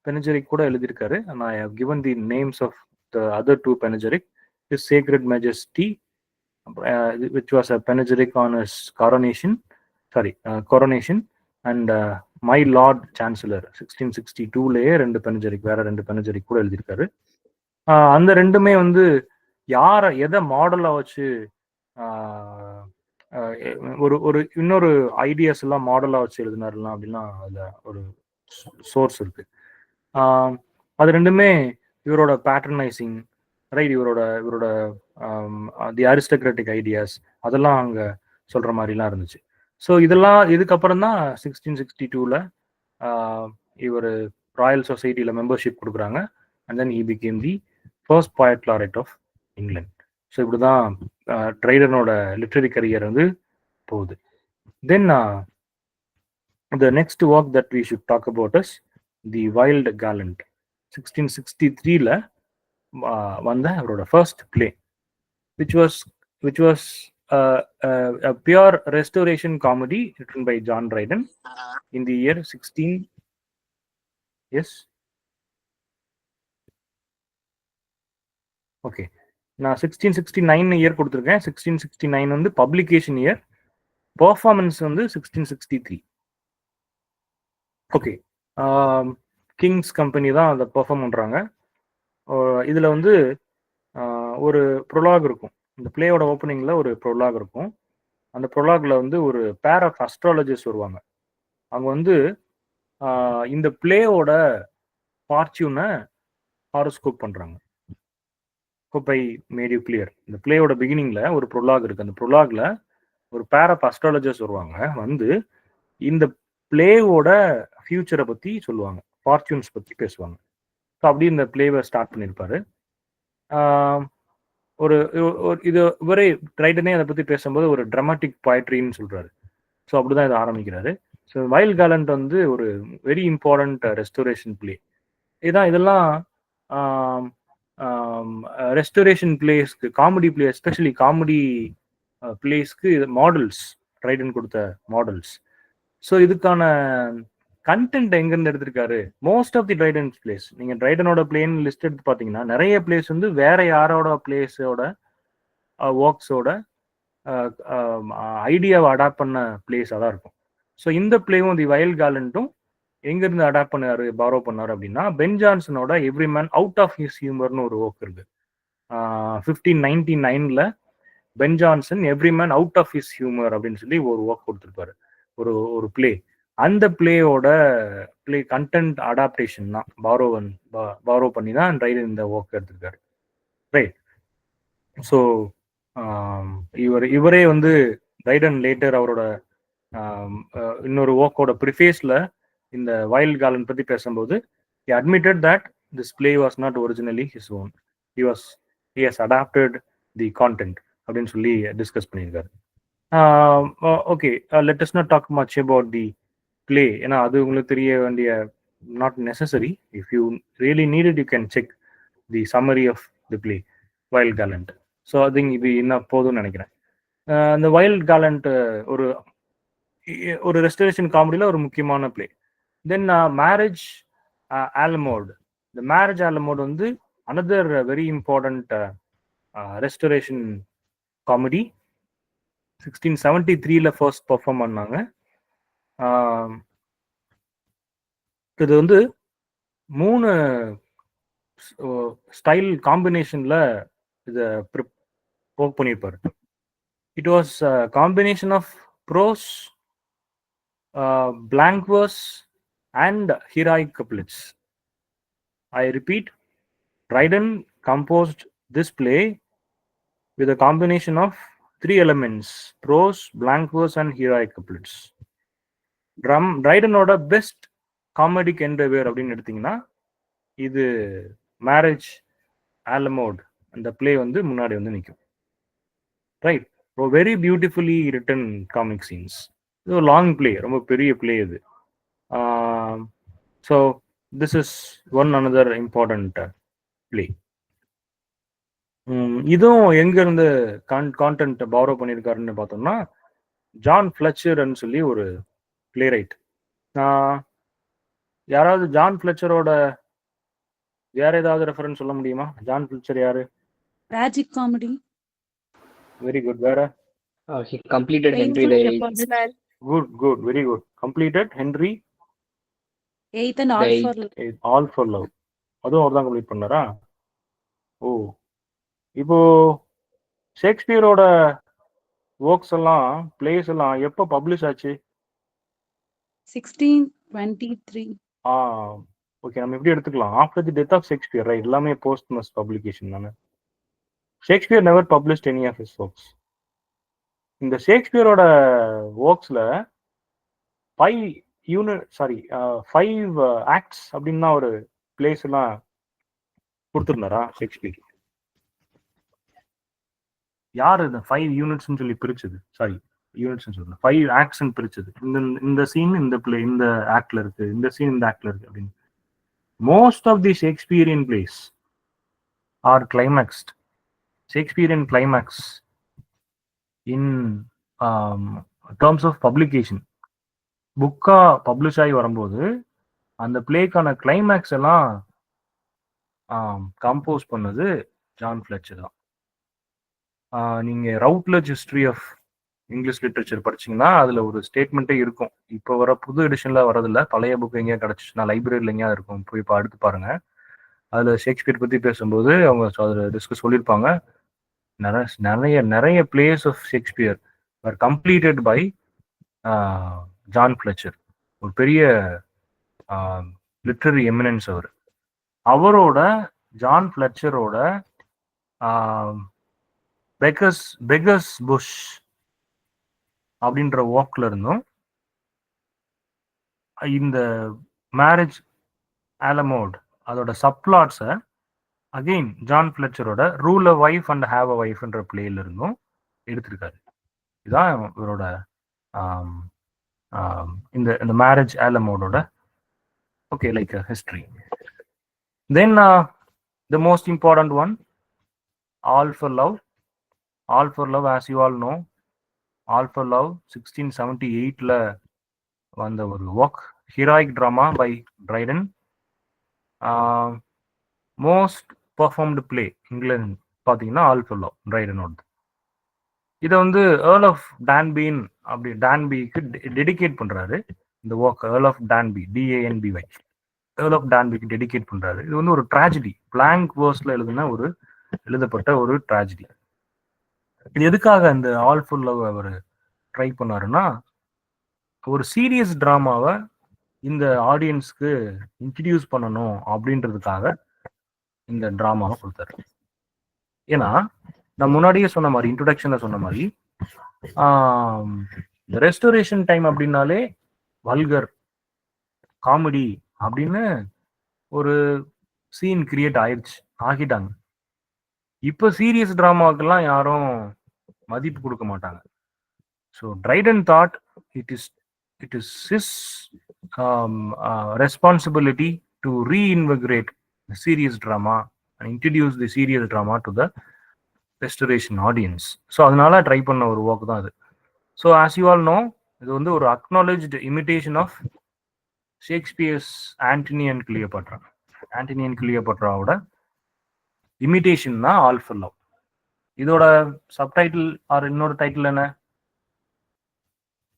பெனஜரிக் கூட எழுதியிருக்காரு. and I have given the names of the other 2 panegyric. His Sacred Majesty, which was a panegyric on his coronation, and My Lord Chancellor 1662லயே 2 பெனஜரிக், வேற 2 பெனஜரிக் கூட எழுதியிருக்காரு. அந்த ரெண்டுமே வந்து எதை மாடலா வச்சு ஒரு இன்னொரு ஐடியாஸ் எல்லாம் மாடலா வச்சு எழுதினாருலாம் அப்படின்னா அதுல ஒரு சோர்ஸ் இருக்கு. அது ரெண்டுமே இவரோட பேட்டர்னைசிங், ரைட், இவரோட தி அரிஸ்டோக்ராட்டிக் ஐடியாஸ் அதெல்லாம் அங்க சொல்ற மாதிரிலாம் இருந்துச்சு. ஸோ இதெல்லாம் இதுக்கப்புறம் தான் 1662ல இவர் ராயல் சொசைட்டியில் மெம்பர்ஷிப் கொடுக்குறாங்க. And then he became the first poet laureate of England. So இப்படிதான் ட்ரைடனோட லிட்ரரி கரியர் வந்து போகுது. தென் the next work that we should talk about is The Wild Gallant. 1663ல வந்த அவரோட first play, which was a pure restoration comedy written by John Dryden in the year 16. Yes. Okay. நான் 1669 year கொடுத்துருக்கேன். 1669 வந்து publication year, performance வந்து 1663. Okay, Kings company தான் அதை perform பண்ணுறாங்க. இதில் வந்து ஒரு ப்ரொலாக் இருக்கும். இந்த பிளேயோட ஓப்பனிங்கில் ஒரு ப்ரொலாக் இருக்கும். அந்த ப்ரொலாகில் வந்து ஒரு பேர் ஆஃப் அஸ்ட்ராலஜர்ஸ் வருவாங்க. அவங்க வந்து இந்த பிளேயோட ஃபார்ச்சூனை ஹாரோஸ்கோப் பண்ணுறாங்க. Hope I made you clear. இந்த பிளேயோட பிகினிங்கில் ஒரு ப்ரொலாக் இருக்குது. அந்த ப்ரொலாகில் ஒரு பேர் ஆஃப் அஸ்ட்ராலஜர்ஸ் வருவாங்க, வந்து இந்த பிளேவோட ஃபியூச்சரை பற்றி சொல்லுவாங்க, ஃபார்ச்சூன்ஸ் பற்றி பேசுவாங்க. ஸோ அப்படி இந்த பிளேவை ஸ்டார்ட் பண்ணியிருப்பாரு. ஒரு இது இவரே ட்ரைடனே அதை பற்றி பேசும்போது ஒரு ட்ராமாட்டிக் போயட்ரின்னு சொல்கிறாரு. ஸோ அப்படிதான் இதை ஆரம்பிக்கிறாரு. ஸோ வைல்ட் கேலண்ட் வந்து ஒரு வெரி இம்பார்ட்டன்ட் ரெஸ்டோரேஷன் பிளே. இதெல்லாம் ரெஸ்டோரேஷன் பிளேஸ்க்கு, காமெடி பிளே, எஸ்பெஷலி காமெடி பிளேஸ்க்கு இது மாடல்ஸ், ட்ரைடன் கொடுத்த மாடல்ஸ். ஸோ இதுக்கான கண்டென்ட் எங்க இருந்து எடுத்திருக்காரு? Most of the Dryden plays, நீங்க ட்ரைடனோட பிளேன் லிஸ்ட் எடுத்து பாத்தீங்கன்னா நிறைய பிளேஸ் வந்து வேற யாரோட பிளேஸோட ஒர்க்ஸோட ஐடியாவை அடாப்ட் பண்ண பிளேஸாக தான் இருக்கும். ஸோ இந்த பிளேவும் தி வயல் காலண்டும் எங்கேருந்து அடாப்ட் பண்ணாரு, பாரோ பண்ணாரு அப்படின்னா பென் ஜான்சனோட every man out of his ஹியூமர்னு ஒரு ஒர்க் இருக்கு. 1599 Ben Jonson every man out of his humour அப்படின்னு சொல்லி ஒரு ஒர்க் கொடுத்துருப்பாரு, ஒரு பிளே. அந்த பிளேயோட பிளே கண்டென்ட் அடாப்டேஷன் தான் பாரோ பண்ணி தான் ட்ரைடன் இந்த ஒர்க் எடுத்திருக்காரு. ரைட். ஸோ இவரே வந்து ரைடன் லேட்டர் அவரோட இன்னொரு ஒர்க்கோட ப்ரிஃபேஸ்ல இந்த வயல்ட் கார்டன் பத்தி பேசும்போது he admitted that this play was not originally his own. He has adapted the content அப்படின்னு சொல்லி டிஸ்கஸ் பண்ணியிருக்காரு. Okay, let us not talk much about the play. ஏன்னா அது உங்களுக்கு தெரிய வேண்டிய not necessary. If you really need it you can check the summary of the play wild gallant. So அது இது என்ன போதும்னு நினைக்கிறேன். அந்த வயல்ட் காலண்ட் ஒரு ரெஸ்டரேஷன் காமெடியில் ஒரு முக்கியமான பிளே. தென் மேரேஜ் ஆலமோட். இந்த மேரேஜ் ஆலமோட் வந்து another very important restoration comedy. 1673 first perform பண்ணாங்க. இது வந்து 3 ஸ்டைல் காம்பினேஷன்ல இதை ஒர்க் பண்ணியிருப்பாரு. It was combination of prose, blank verse and heroic couplets. I repeat, Dryden composed this play with a combination of 3 elements: prose, blank verse and heroic couplets. Drydenோட best comedic endeavour அப்படின்னு எடுத்தீங்கன்னா இது marriage ஆலமோட் அந்த play வந்து முன்னாடி வந்து நிற்கும். Right. Very beautifully return comic scenes. இது ஒரு லாங் பிளே, ரொம்ப பெரிய பிளே இது. So this is one another important play. இதுவும் எங்கேருந்து கான்டென்ட் பாரோ பண்ணியிருக்காருன்னு பார்த்தோம்னா ஜான் ஃப்ளெச்சர்ன்னு சொல்லி ஒரு பிளே ரைட். யாராவது ஜான் ஃப்ளெச்சரோட வேற ஏதாவது ரெஃபரன்ஸ் சொல்ல முடியுமா? ஜான் ஃப்ளெச்சர் யாரு? Tragic comedy. Very good. வேற? He completed Henry the Eighth. Good, very good. Completed Henry Eighth and All for Love. All for Love. அதுவும் அவர் தான் கம்ப்ளீட் பண்ணாரா? ஓ, இப்போ ஷேக்ஸ்பியரோட ஒர்க்ஸ் எல்லாம் பிளேஸ் எல்லாம் எப்போ பப்ளிஷ் ஆச்சு? 1623. ஓகே, நம்ம எப்படி எடுத்துக்கலாம்? After the death of Shakespeare, right? எல்லாமே போஸ்ட்மஸ் பப்ளிகேஷன் தானே. Shakespeare never published any of his works. இந்த ஷேக்ஸ்பியரோட ஒர்க்ஸ்ல 5 ஆக்ட்ஸ் அப்படின்னு தான் ஒரு பிளேஸ் எல்லாம் கொடுத்துருந்தாரா ஷேக்ஸ்பியர்? யார் இந்த 5 யூனிட்ஸ்ன்னு சொல்லி பிரிச்சது? சாரி, யூனிட்ஸ்ன்னு சொல்லல, 5 ஆக்ட்ஸ்ன்னு பிரிச்சது. இந்த சீன் இந்த பிளே இந்த ஆக்ட்ல இருக்கு, இந்த சீன் இந்த ஆக்ட்ல இருக்கு அப்படின்னு. Most of the Shakespearean plays are climaxed. Shakespearean climax in terms of publication, புக்கா பப்ளிஷ் ஆகி வரும்போது அந்த பிளேக்கான கிளைமேக்ஸ் எல்லாம் கம்போஸ் பண்ணது ஜான் ஃப்ளெச்சர் தான். நீங்க Routledge history of English literature படிச்சீங்கன்னா அதுல ஒரு ஸ்டேட்மெண்ட்டே இருக்கும். இப்போ வர புது எடிஷன்ல வரதில்ல, பழைய புக் எங்கேயா கிடைச்சிச்சுன்னா லைப்ரரியில் எங்கேயா இருக்கும், போய் இப்போ அடுத்து பாருங்க. அதுல ஷேக்ஸ்பியர் பத்தி பேசும்போது அவங்க அதில் டிஸ்கஸ் சொல்லியிருப்பாங்க. நிறைய plays of Shakespeare are completed by John Fletcher. ஒரு பெரிய லிட்ரரி எமினன்ஸ் அவர். அவரோட ஜான் ஃப்ளெச்சரோட பெகர்ஸ் புஷ் அப்படின்ற ஒர்க்ல இருந்தும் இந்த மேரேஜ் ஆலமோட் அதோட சப்ளாட்ஸை அகெயின் ஜான் ஃப்ளெச்சரோட rule a wife and have a வைஃப்ன்ற பிளேல இருந்தும் எடுத்திருக்காரு. இதுதான் இவரோட இந்த மேரேஜ் ஆலமோடோட okay like history. Then the most important one, all for love. All for love, as you all know, all for love 1678 வந்த ஒரு ஒர்க். Heroic drama by Dryden. Most performed play England பார்த்தீங்கன்னா ஆல் ஃபுல் லவ் ட்ரைடனோட. இதை வந்து Earl of டான்பீன் அப்படி டான்பிக்கு dedicate பண்றாரு இந்த work. Earl of Danby, DANBY, Earl of டான்பிக்கு டெடிகேட் பண்றாரு. இது வந்து ஒரு ட்ராஜடி, பிளாங்க் வேர்ஸ்ல எழுதப்பட்ட ஒரு ட்ராஜடி. இது எதுக்காக இந்த ஆல் ஃபுல் லவ் அவர் ட்ரை பண்ணாருன்னா, ஒரு சீரியஸ் டிராமாவை இந்த ஆடியன்ஸ்க்கு இன்ட்ரடியூஸ் பண்ணணும் அப்படின்றதுக்காக இந்த டிராமாவை கொடுத்தாரு. ஏன்னா நான் முன்னாடியே சொன்ன மாதிரி, இன்ட்ரோடக்ஷன்ல சொன்ன மாதிரி, ரெஸ்டோரேஷன் டைம் அப்படின்னாலே வல்கர் காமெடி அப்படின்னு ஒரு சீன் கிரியேட் ஆகிட்டாங்க. இப்போ சீரியஸ் டிராமாவுக்கெல்லாம் யாரும் மதிப்பு கொடுக்க மாட்டாங்க. So Triton thought it is his responsibility to reinvigorate the serious drama and introduce the serious drama to the restoration audience. So அதனால ட்ரை பண்ண ஒரு ஒர்க் தான் அது. So as you all know, இது வந்து ஒரு acknowledged imitation of Shakespeare's Antony and Cleopatra. Antony and கிளியோபாட்ராவோட imitation தான் ஆல் ஃபுல் லவ். இதோட சப்டைட்டில் ஆர் இன்னொரு டைட்டில் என்ன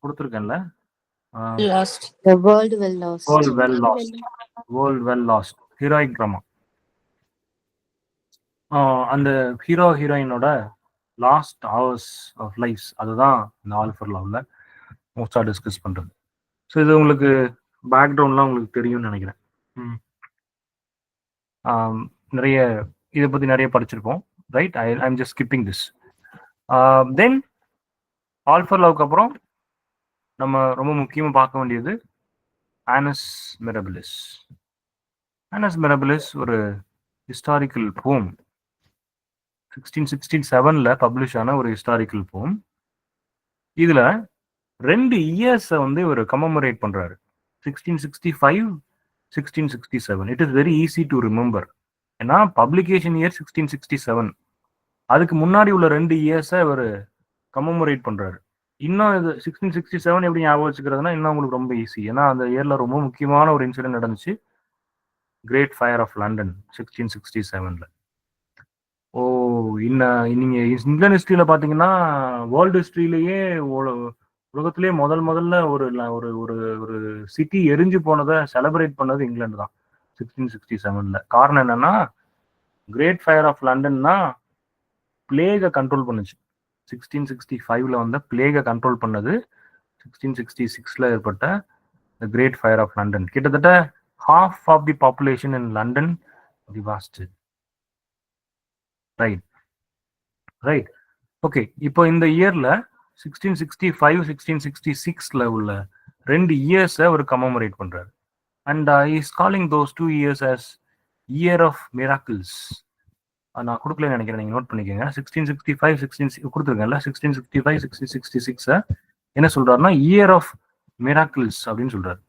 கொடுத்துருக்கேன்ல? Lost. The world well lost. World well lost. Heroic drama. அந்த ஹீரோ ஹீரோயினோட லாஸ்ட் ஹவர்ஸ் ஆஃப் லைஃப்ஸ், அதுதான் இந்த ஆல் ஃபுல் லவ்ல மோஸ்டா டிஸ்கஸ் பண்றது. ஸோ இது உங்களுக்கு பேக்ரவுண்ட்லாம் உங்களுக்கு தெரியும்னு நினைக்கிறேன். நிறைய இதை பத்தி நிறைய படிச்சிருப்போம், right? I'm just skipping this. Then all full லவ்க்கு அப்புறம் நம்ம ரொம்ப முக்கியமாக பார்க்க வேண்டியது ஆனஸ் மிரபிலிஸ். ஆனஸ் மிரபிலிஸ் ஒரு ஹிஸ்டாரிக்கல் போம், 1667 பப்ளிஷ் ஆன ஒரு ஹிஸ்டாரிக்கல் போம். இதுல 2 இயர்ஸை வந்து இவர் கமமரேட் பண்றாரு, 1665, 1667. It is very easy to remember. ஏன்னா பப்ளிகேஷன் இயர் 1667, அதுக்கு முன்னாடி உள்ள 2 இயர்ஸை இவர் கமமரேட் பண்றாரு. இன்னும் இது 1667 எப்படி ஞாபகம் வச்சுக்கிறதுனா இன்னும் உங்களுக்கு ரொம்ப ஈஸி. ஏன்னா அந்த இயர்ல ரொம்ப முக்கியமான ஒரு இன்சிடென்ட் நடந்துச்சு, கிரேட் ஃபயர் ஆஃப் லண்டன் 1667. நீங்க இங்கிலாந்து ஹிஸ்டரியில பாத்தீங்கன்னா வேர்ல்டு ஹிஸ்டரியிலேயே உலகத்திலேயே முதல்ல ஒரு ஒரு ஒரு சிட்டி எரிஞ்சு போனதை செலிப்ரேட் பண்ணது இங்கிலாந்து தான் 1667. காரணம் என்னன்னா, கிரேட் ஃபயர் ஆஃப் லண்டன்னா பிளேகை கண்ட்ரோல் பண்ணுச்சு. 1665 வந்த பிளேகை கண்ட்ரோல் பண்ணது 1666 ஏற்பட்ட கிரேட் ஃபயர் ஆஃப் லண்டன். கிட்டத்தட்ட half of the population in London devastated. Right. Okay, இப்போ இந்த இயர்ல 1665, 1666 உள்ள 2 இயர்ஸை அவர் கமமரேட் பண்றாரு. And is calling those 2 years as year of miracles. நான் கொடுக்கலன்னு நினைக்கிறேன், நீங்க நோட் பண்ணிக்கோங்க. 1665, 16 கொடுத்துருக்கேன்ல, 1665, 1666 என்ன சொல்றாருன்னா இயர் ஆஃப் மிராக்கிள்ஸ் அப்படின்னு சொல்றாரு.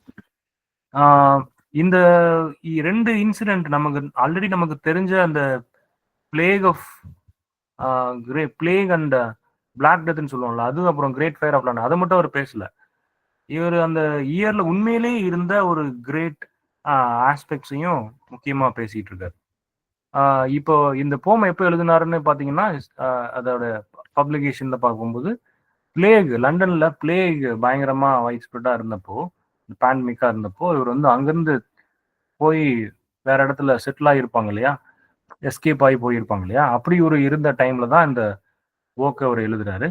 இந்த 2 இன்சிடென்ட் நமக்கு தெரிஞ்ச அந்த பிளேக் அண்ட் பிளாக் டெத்னு சொல்லுவாங்கல்ல, அது அப்புறம் கிரேட் ஃபயர் ஆஃப் லண்டன், அதை மட்டும் அவர் பேசல. இவர் அந்த இயர்ல உண்மையிலேயே இருந்த ஒரு கிரேட் ஆஸ்பெக்ட்ஸையும் முக்கியமா பேசிட்டு இருக்காரு. இப்போ இந்த போம் எப்போ எழுதினாருன்னு பாத்தீங்கன்னா, அதோட பப்ளிகேஷன்ல பார்க்கும்போது லண்டன்ல பிளேக் பயங்கரமா வைட் ஸ்ப்ரெட்டா இருந்தப்போ, பேண்டமிக்கா இருந்தப்போ, இவர் வந்து அங்கிருந்து போய் வேற இடத்துல செட்டில் ஆகியிருப்பாங்க இல்லையா, எஸ்கேப் ஆகி போயிருப்பாங்க இல்லையா, அப்படி ஒரு இருந்த டைம்ல தான் இந்த ஒர்க்கை அவர் எழுதுறாரு.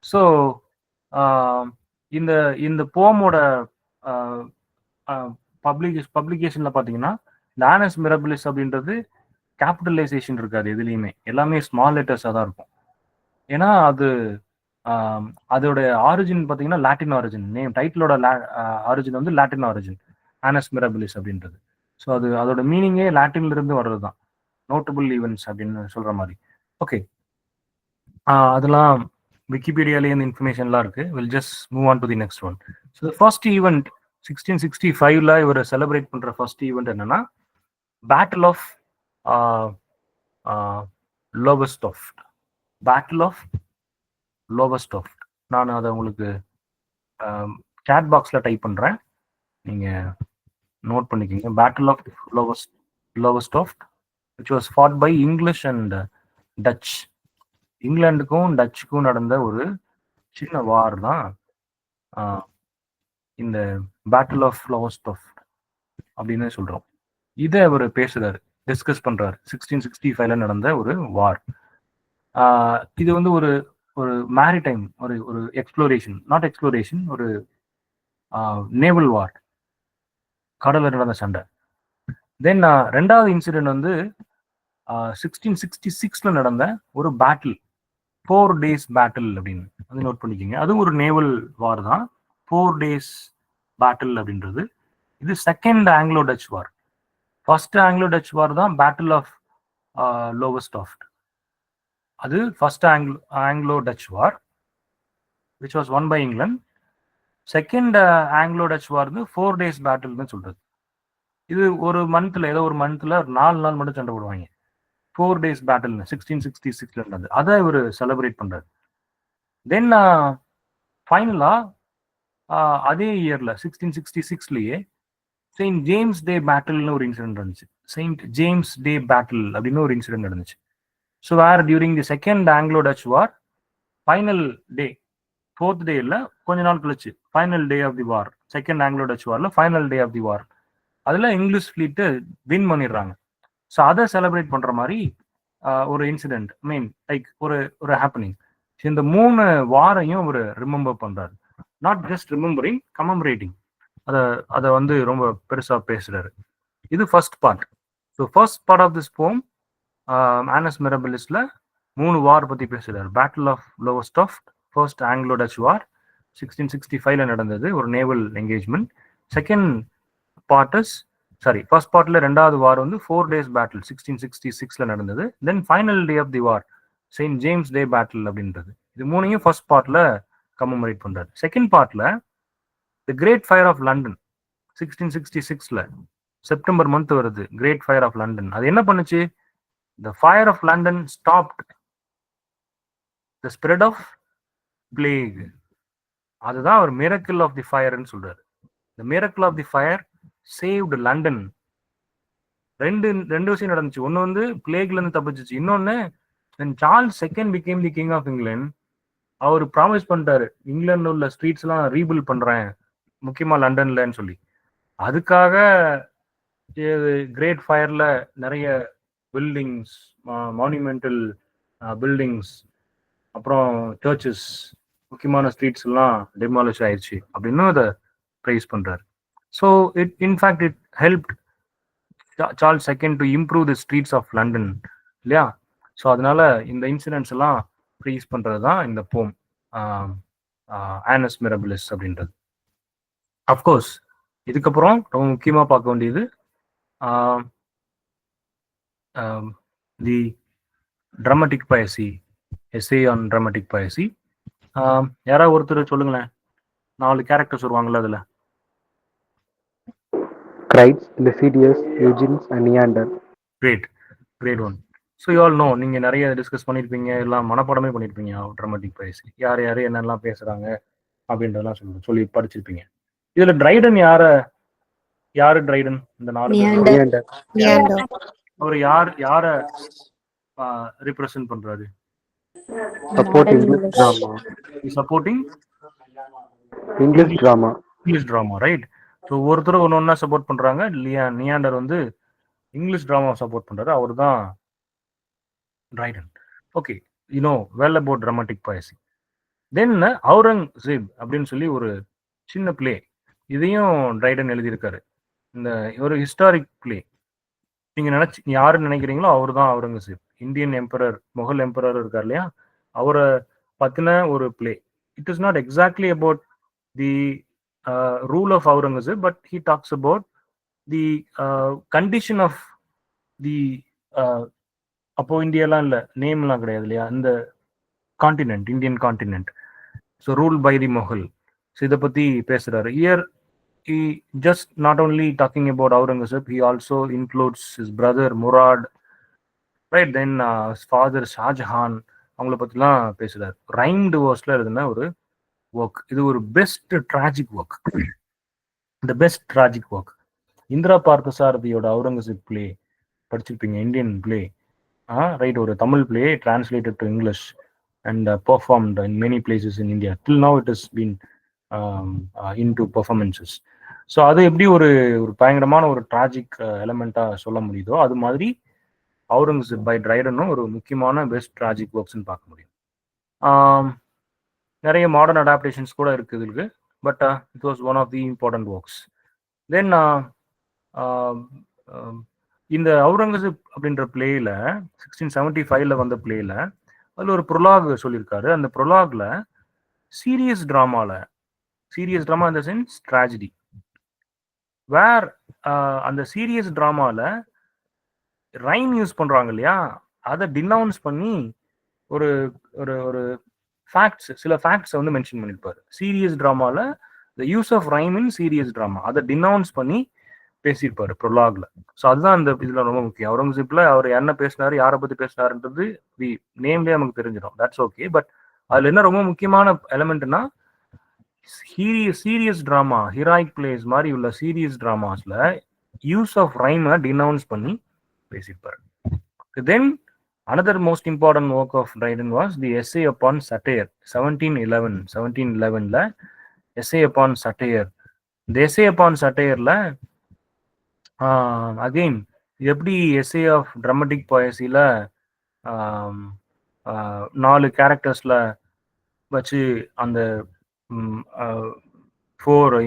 ஸோ இந்த போமோட பப்ளிகேஷன்ல பாத்தீங்கன்னா, இந்த ஆனஸ் மிரபிலிஸ் அப்படின்றது கேபிட்டலைசேஷன் இருக்காது எதுலையுமே, எல்லாமே ஸ்மால் லெட்டர்ஸாக தான் இருக்கும். ஏன்னா அதோட ஆரிஜின் பார்த்தீங்கன்னா லாட்டின் ஆரிஜின், நேம் டைட்டிலோட ஆரிஜின் வந்து லாட்டின் ஆரிஜின், ஆனஸ் மிரபிலிஸ் அப்படின்றது. ஸோ அதோட மீனிங்கே லாட்டின்ல இருந்து வர்றது தான், நோட்டபிள் ஈவெண்ட்ஸ் அப்படின்னு சொல்ற மாதிரி. ஓகே, அதெல்லாம் விக்கிபீடியாலேயே இந்த இன்ஃபர்மேஷன்லாம் இருக்கு. Will just move on to the next one. So first event 1665 இவர் செலிப்ரேட் பண்ற ஃபர்ஸ்ட் ஈவெண்ட் என்னன்னா battle of Lowestoft. Battle of Lowestoft. நான் அதை உங்களுக்கு சாட் பாக்ஸ்ல டைப் பண்றேன். நீங்கள் நோட் பண்ணிக்கிங்க. Battle of Lowestoft which was fought by English and Dutch. இங்கிலாந்துக்கும் டச்சுக்கும் நடந்த ஒரு சின்ன வார் தான் இந்த பேட்டில் ஆஃப் லோவஸ்டாஃப்ட் அப்படின்னு சொல்கிறோம். இதை அவர் பேசுகிறாரு, டிஸ்கஸ் பண்ணுறாரு. 1665 நடந்த ஒரு வார். இது வந்து ஒரு ஒரு மேரிடைம், ஒரு ஒரு எக்ஸ்ப்ளோரேஷன், நாட் எக்ஸ்ப்ளோரேஷன், ஒரு நேவல் வார், கடலில் நடந்த சண்டை. தென் ரெண்டாவது இன்சிடென்ட் வந்து 1666 நடந்த ஒரு பேட்டில், 4 days பேட்டில் அப்படின்னு வந்து நோட் பண்ணிக்கிங்க. அது ஒரு நேவல் வார் தான், 4 days பேட்டில் அப்படின்றது. இது second Anglo Dutch war. First Anglo Dutch war தான் பேட்டில் ஆஃப் லோவஸ்டாஃப்ட். அது first Anglo Dutch war which was won by England. Second Anglo Dutch war வந்து 4 days பேட்டில்னு சொல்றது. இது ஒரு மந்த்ல, ஏதோ ஒரு மந்த்ல 4 நாள் மட்டும் சண்டை போடுவாங்க. 4 days பேட்டில்னு 1666 நடந்தது. அதை இவர் செலிப்ரேட் பண்றாரு. தென் ஃபைனலா அதே இயர்ல 1666லயே செயின்ட் ஜேம்ஸ் டே பேட்டில்னு ஒரு இன்சிடென்ட் நடந்துச்சு. செயின்ட் ஜேம்ஸ் டே பேட்டில் அப்படின்னு ஒரு இன்சிடென்ட் நடந்துச்சு. So were during the second Anglo Dutch war, final day, 4th day இல்லை, கொஞ்ச நாள் கழிச்சு final day of the war, second Anglo Dutch வார்ல final day of the war, அதில் இங்கிலீஷ் ஃப்ளீட்டு வின் பண்ணிடுறாங்க. ஸோ அதை செலிப்ரேட் பண்ற மாதிரி ஒரு இன்சிடென்ட், மீன் லைக் ஒரு ஒரு ஹேப்பனிங். இந்த 3 வாரையும் அவர் ரிமெம்பர் பண்றாரு. Not just remembering, commemorating. அதை வந்து ரொம்ப பெருசா பேசுறாரு. இது first part. So first part of this poem Annus மிரபிலிஸ்ல 3 வார் பத்தி பேசுறாரு. Battle of Lowestoft, first Anglo Dutch war 1665 நடந்தது, ஒரு naval engagement. Second part is first பார்ட்ல ரெண்டாவது வார் வந்து 4 days பேட்டில் 1666 நடந்தது. Then final day of the war, Saint James day battle அப்படின்றது. இது 3ஐயும் ஃபர்ஸ்ட் பார்ட்ல கமெமரேட் பண்றாரு. செகண்ட் பார்ட்ல the great fire of London 1666 September month வருது, கிரேட் ஃபயர் ஆஃப் லண்டன். அது என்ன பண்ணுச்சு? The fire of London stopped the spread of plague. அதுதான் ஒரு மிரக்கிள் ஆஃப் தி ஃபயர்னு சொல்றாரு. The miracle of the fire saved London. ரெண்டு விஷயம் நடந்துச்சு. ஒன்னு வந்து பிளேக்ல இருந்து தப்பிச்சிச்சு. இன்னொன்னு, Charles second became the king of England. அவர் ப்ராமிஸ் பண்ணிட்டாரு, இங்கிலாந்து உள்ள ஸ்ட்ரீட்ஸ் எல்லாம் ரீபில்ட் பண்றேன், முக்கியமா லண்டன்லன்னு சொல்லி. அதுக்காக கிரேட் ஃபயர்ல நிறைய பில்டிங்ஸ், மானுமெண்டல் பில்டிங்ஸ், அப்புறம் சர்ச்சஸ், முக்கியமான ஸ்ட்ரீட்ஸ் எல்லாம் டெமாலிஷ் ஆயிடுச்சு அப்படின்னு அதை ப்ரைஸ் பண்றாரு. So in fact it helped Charles second to improve the streets of London, இல்லையா? ஸோ அதனால இந்த இன்சிடென்ட்ஸ் எல்லாம் ப்ரைஸ் பண்றது தான் இந்த போம் ஆனஸ் மிரபிலிஸ் அப்படின்றது. அஃப்கோர்ஸ் இதுக்கப்புறம் ரொம்ப முக்கியமாக பார்க்க வேண்டியது தி ட்ராமட்டிக் பயசி, எஸ்ஏ ஆன் ட்ராமட்டிக் பயசி. யாராவது ஒருத்தர் சொல்லுங்களேன், 4 கேரக்டர்ஸ் வருவாங்கல்ல அதில். Crites, Lephidius, Eugenius, and Neander. Great one. So you all no, நீங்கள் நிறைய டிஸ்கஸ் பண்ணியிருப்பீங்க, எல்லாம் மனப்பாடமே பண்ணியிருப்பீங்க ட்ராமட்டிக் பயசி. யார் யார் என்னெல்லாம் பேசுகிறாங்க அப்படின்றதெல்லாம் சொல்லி படிச்சிருப்பீங்க. இதில் ட்ரைடன் யாரு ட்ரைடன்? இந்த 4 Neander. அவர் யாரை ரிப்ரசன்ட் பண்றாரு? Supporting English drama. Supporting English drama, right. So ஒருத்தர் ஒன்னா சப்போர்ட் பண்றாங்க. நியாண்டர் வந்து இங்கிலீஷ் டிராமா சப்போர்ட் பண்றாரு. அவர் தான் Dryden. Okay, you know well about dramatic poesy. Then Aurangzeb அப்படின்னு சொல்லி ஒரு சின்ன பிளே, இதையும் ட்ரைடன் எழுதியிருக்காரு. இந்த ஒரு ஹிஸ்டாரிக் பிளே. நீங்க யாருன்னு நினைக்கிறீங்களோ அவர் தான் Aurangzeb. Indian emperor, Mughal emperor இருக்கார் இல்லையா, அவரை பத்தின ஒரு play. It is not exactly about the rule of Aurangzeb, but he talks about the condition of the, அப்போ இந்தியாலாம் இல்லை, நேம்லாம் கிடையாது இல்லையா, இந்த continent, Indian continent. So rule by the Mughal. So இதை பத்தி பேசுறாரு. Year he just not only talking about Aurangzeb, he also includes his brother Murad, right? Then his father Shah Jahan, அவங்கள பத்திலாம் பேசுறாரு. ரைம்டு வேர்ஸ்ல எழுதின ஒரு ஒர்க். இது ஒரு best tragic work. The best tragic work. Indira பார்த்தசாரதியோட அவுரங்கசீப் பிளே படிச்சிருப்பீங்க, இந்தியன் பிளே. ரைட், ஒரு Tamil play translated to English and performed in many places in India. Till now it is been into performances. So அது எப்படி ஒரு பயங்கரமான ஒரு ட்ராஜிக் எலமெண்ட்டாக சொல்ல முடியுதோ, அது மாதிரி அவுரங்கசீப் பை ட்ரைடனும் ஒரு முக்கியமான பெஸ்ட் ட்ராஜிக் ஒர்க்ஸ்ன்னு பார்க்க முடியும். நிறைய மாடர்ன் அடாப்டேஷன்ஸ் கூட இருக்குது இதுக்கு, but it was one of the important works. Then இந்த அவுரங்கசீப் அப்படின்ற பிளேயில் 1675 வந்த பிளேயில் அதில் ஒரு ப்ரொலாக் சொல்லியிருக்காரு. அந்த ப்ரொலாக்ல சீரியஸ் ட்ராமா இந்த சென்ஸ் ட்ராஜடி, வேர் அந்த சீரியஸ் ட்ராமாவில் ரைம் யூஸ் பண்ணுறாங்க இல்லையா, அதை டினவுன்ஸ் பண்ணி ஒரு ஒரு ஒரு ஃபேக்ட்ஸ், சில ஃபேக்ட்ஸை வந்து மென்ஷன் பண்ணியிருப்பாரு. சீரியஸ் ட்ராமாவில் the use of rhyme in serious drama அதை டினவுன்ஸ் பண்ணி பேசியிருப்பாரு ப்ரொலாக்ல. ஸோ அதுதான் அந்த இதில் ரொம்ப முக்கியம். அவுரங்கசீப்ல அவர் என்ன பேசினாரு, யாரை பற்றி பேசினாருன்றது நேம்லேயே நமக்கு தெரிஞ்சிடும், தட்ஸ் ஓகே. பட் அதில் என்ன ரொம்ப முக்கியமான எலமெண்ட்னா, சீரியஸ் ட்ராமா, ஹீராயிக் பிளேஸ் மாதிரி உள்ள சீரியஸ் ட்ராமாஸ்ல யூஸ் ஆஃப் ரைமை டினவுன்ஸ் பண்ணி பேசியிருப்பாரு. தென் another most important work of Dryden was the essay upon satire. 1711 essay upon satire. The essay upon satire again எப்படி essay of dramatic poesyல 4 கேரக்டர்ஸ்ல வச்சு அந்த 4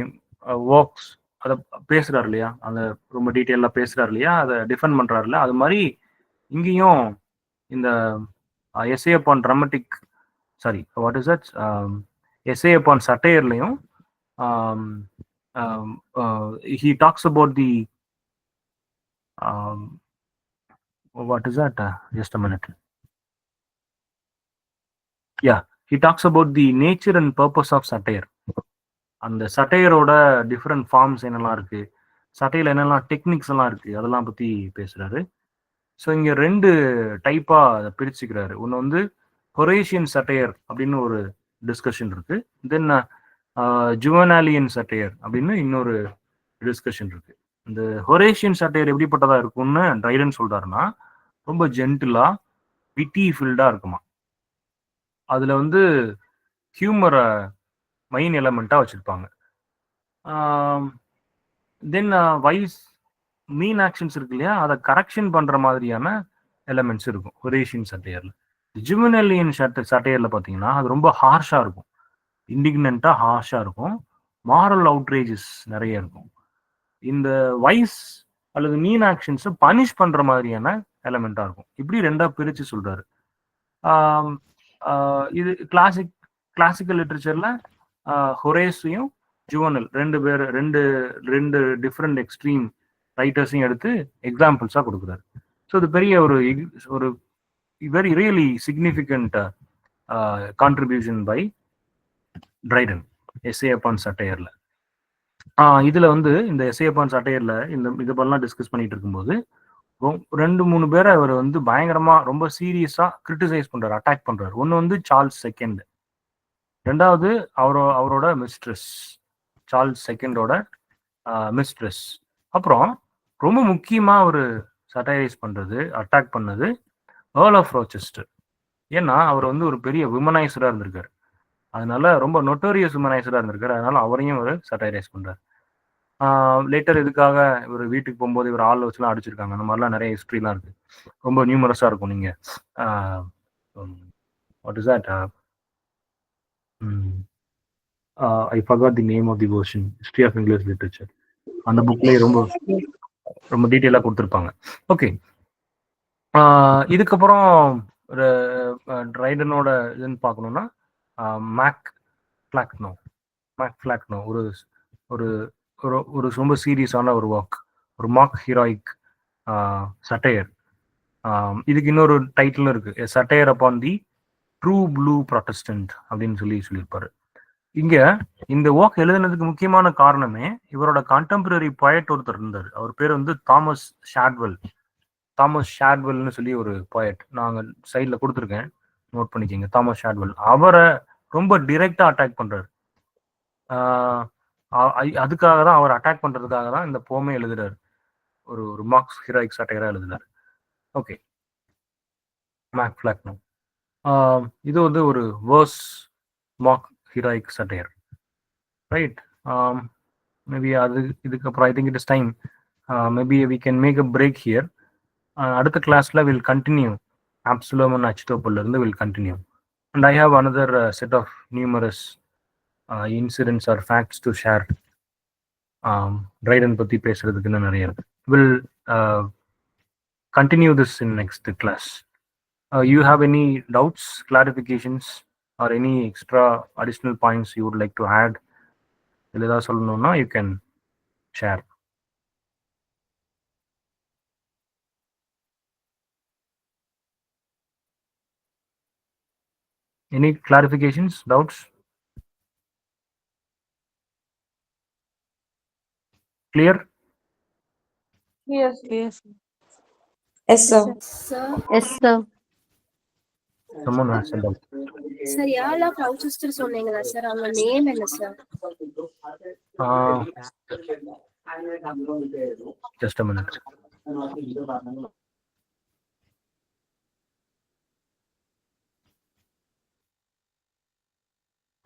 ஒர்க்ஸ் அதை பேசுறாரு இல்லையா, அந்த ரொம்ப டீட்டெயிலாக பேசுறாரு இல்லையா, அதை டிஃபெண்ட் பண்றாரு இல்லையா, அது மாதிரி இங்கேயும் இந்த essay upon dramatic, what is that, essay upon satire-லையும் he talks about the what is that, just a minute, he talks about the nature and purpose of satire. அந்த சட்டையரோட டிஃப்ரெண்ட் ஃபார்ம்ஸ் என்னெல்லாம் இருக்கு, சட்டையில் என்னெல்லாம் டெக்னிக்ஸ் எல்லாம் இருக்கு, அதெல்லாம் பத்தி பேசுறாரு. ஸோ இங்க 2 டைப்பா பிரிச்சுக்கிறாரு. ஒன்று வந்து ஹொரேஷியன் சட்டையர் அப்படின்னு ஒரு டிஸ்கஷன் இருக்கு. தென் ஜுவனாலியன் சட்டையர் அப்படின்னு இன்னொரு டிஸ்கஷன் இருக்கு. இந்த ஹொரேஷியன் சட்டையர் எப்படிப்பட்டதா இருக்கும்னு ட்ரைடன் சொல்றாருன்னா, ரொம்ப ஜென்டிலா விட்டி ஃபில்டா இருக்குமா. அதுல வந்து ஹியூமரை மெயின் எலமெண்டா வச்சிருப்பாங்க. தென் வைஸ் மீன் ஆக்ஷன்ஸ் இருக்கு இல்லையா, அதை கரெக்ஷன் பண்ற மாதிரியான எலமெண்ட்ஸ் இருக்கும் ஹொரேஷியன் சட்டையர்ல. ஜுவனலியன் சட்டையர்ல பாத்தீங்கன்னா அது ரொம்ப ஹார்ஷா இருக்கும், இண்டிக்னண்டா ஹார்ஷா இருக்கும், மாரல் அவுட்ரேஜஸ் நிறைய இருக்கும். இந்த வைஸ் அல்லது மீன் ஆக்ஷன்ஸை பனிஷ் பண்ற மாதிரியான எலமெண்டா இருக்கும். இப்படி 2ஆ பிரிச்சு சொல்றாரு. இது கிளாசிக்கல் லிட்ரேச்சர்ல ஹொரேஸையும் ஜுவனல் 2 பேர், ரெண்டு டிஃப்ரெண்ட் எக்ஸ்ட்ரீம் ரைட்டர்ஸையும் எடுத்து எக்ஸாம்பிள்ஸா கொடுக்குறாரு. ஸோ இது பெரிய ஒரு very really significant contribution by Dryden essay upon satire-ல. இதுல வந்து இந்த essay upon satire-ல இது பண்ணலாம் டிஸ்கஸ் பண்ணிட்டு இருக்கும்போது 2-3 பேரை அவர் வந்து பயங்கரமா ரொம்ப சீரியஸா கிரிட்டிசைஸ் பண்றாரு, அட்டாக் பண்றாரு. ஒன்னு வந்து சார்ல்ஸ் II, 2வது அவரோட மிஸ்ட்ரஸ், சார்ல்ஸ் II-ஓட மிஸ்ட்ரஸ். அப்புறம் ரொம்ப முக்கியமா ஒரு சட்டைரைஸ் பண்றது, அட்டாக் பண்ணது ஏர்ல் ஆஃப் ரோச்செஸ்டர். ஏன்னா அவர் வந்து ஒரு பெரிய விமனைசரா இருந்திருக்காரு, அதனால ரொம்ப நொட்டோரியஸ் விமனைசரா இருந்திருக்காரு, அதனால அவரையும் ஒரு சட்டைரைஸ் பண்றாரு. லேட்டர் இதுக்காக இவர் வீட்டுக்கு போகும்போது இவர் ஆள் வச்சுலாம் அடிச்சிருக்காங்க, அந்த மாதிரிலாம் நிறைய ஹிஸ்ட்ரிலாம் இருக்கு, ரொம்ப நியூமரஸா இருக்கும். நீங்க what is that, I forgot the name of the version, History of English Literature, அந்த புக்லயே ரொம்ப டீட்டெயிலா கொடுத்துருப்பாங்க. ஓகே, இதுக்கப்புறம் ட்ரைடனோட இதுன்னு பார்க்கணும்னா மேக் ஃபிளாக்னோ ஒரு ரொம்ப சீரியஸான ஒரு ஒர்க், ஒரு மாக் ஹீரோயிக் சட்டையர். இதுக்கு இன்னொரு டைட்டிலும் இருக்கு, சட்டையர் அப்பான் தி ட்ரூ ப்ளூ ப்ராட்டஸ்டன்ட் அப்படின்னு சொல்லியிருப்பாரு. இங்க இந்த ஒர்க் எழுதுனதுக்கு முக்கியமான காரணமே இவரோட கான்டெம்பரரி போயட் ஒருத்தர் இருந்தார், அவர் பேர் வந்து தாமஸ் ஷாட்வெல்னு சொல்லி ஒரு போயட். நாங்க சைட்ல கொடுத்துருக்கேன், நோட் பண்ணிக்கோங்க. தாமஸ் ஷாட்வெல் அவரை ரொம்ப டிரெக்டா அட்டாக் பண்றாரு. அதுக்காக தான் அவர் அட்டாக் பண்றதுக்காக தான் இந்த போமே எழுதுறாரு. ஒரு மார்க்ஸ் ஹீரோயிக் சட்டையரா எழுதுறாரு. Okay, Mac Flecknoe. இது வந்து ஒரு verse mark heroic satire, right? Maybe அது இதுக்கப்புறம் I think it is time. Maybe we can make a break here. அடுத்த கிளாஸ்ல will continue Absalom and Achitophel இருந்து will continue. And I have another set of numerous incidents or facts to share. Dryden பற்றி பேசுறதுக்கு இன்னும் நிறைய இருக்கு. Will continue this in next class. You have any doubts, clarifications, or any extra additional points you would like to add? Ilada solnona you can share. Any clarifications, doubts? Clear? Yes. Yes. Yes, sir. Yes, sir. Someone has a doubt. Sir, யாரா ப்ரௌசிஸ்டர் சொன்னீங்களா sir? அவங்க name என்ன sir? Just a minute.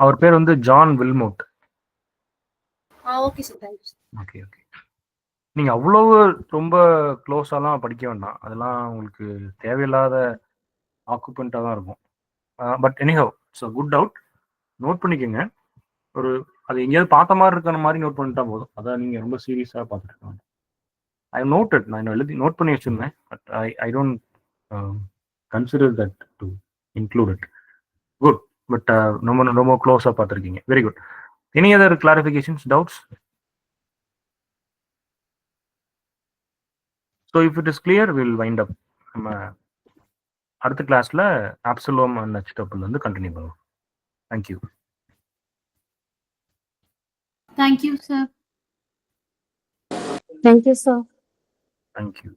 அவர் பேர் வந்து John Wilmot. Okay sir, thank you. Okay okay. நீங்க அவ்வளவு ரொம்ப க்ளோஸாலாம் படிக்க வேண்டாம். அதெல்லாம் உங்களுக்கு தேவையில்லாத ஆக்குபெண்ட்டாக தான் இருக்கும். But anyhow it's a good doubt. Note பண்ணிக்கோங்க. ஒரு அது எங்கேயாவது பார்த்த மாதிரி இருக்கிற மாதிரி நோட் பண்ணிட்டா போதும். அதான் நீங்கள் ரொம்ப சீரியஸாக பார்த்துட்டு இருக்காங்க. ஐ நோட்டட், நான் எழுதி நோட் பண்ணி வச்சுருந்தேன். But I don't consider that to include it. Good. But ரொம்ப க்ளோஸாக பார்த்துருக்கீங்க. Very good. Any other clarifications, doubts? So if it is clear will wind up. நம்ம அடுத்த கிளாஸில் ஆப்சிலோம் அண்ட் அச்சிடோப்பிள் வந்து கண்டினியூ பண்ணுவோம். Thank you. Thank you, sir. Thank you, sir. Thank you.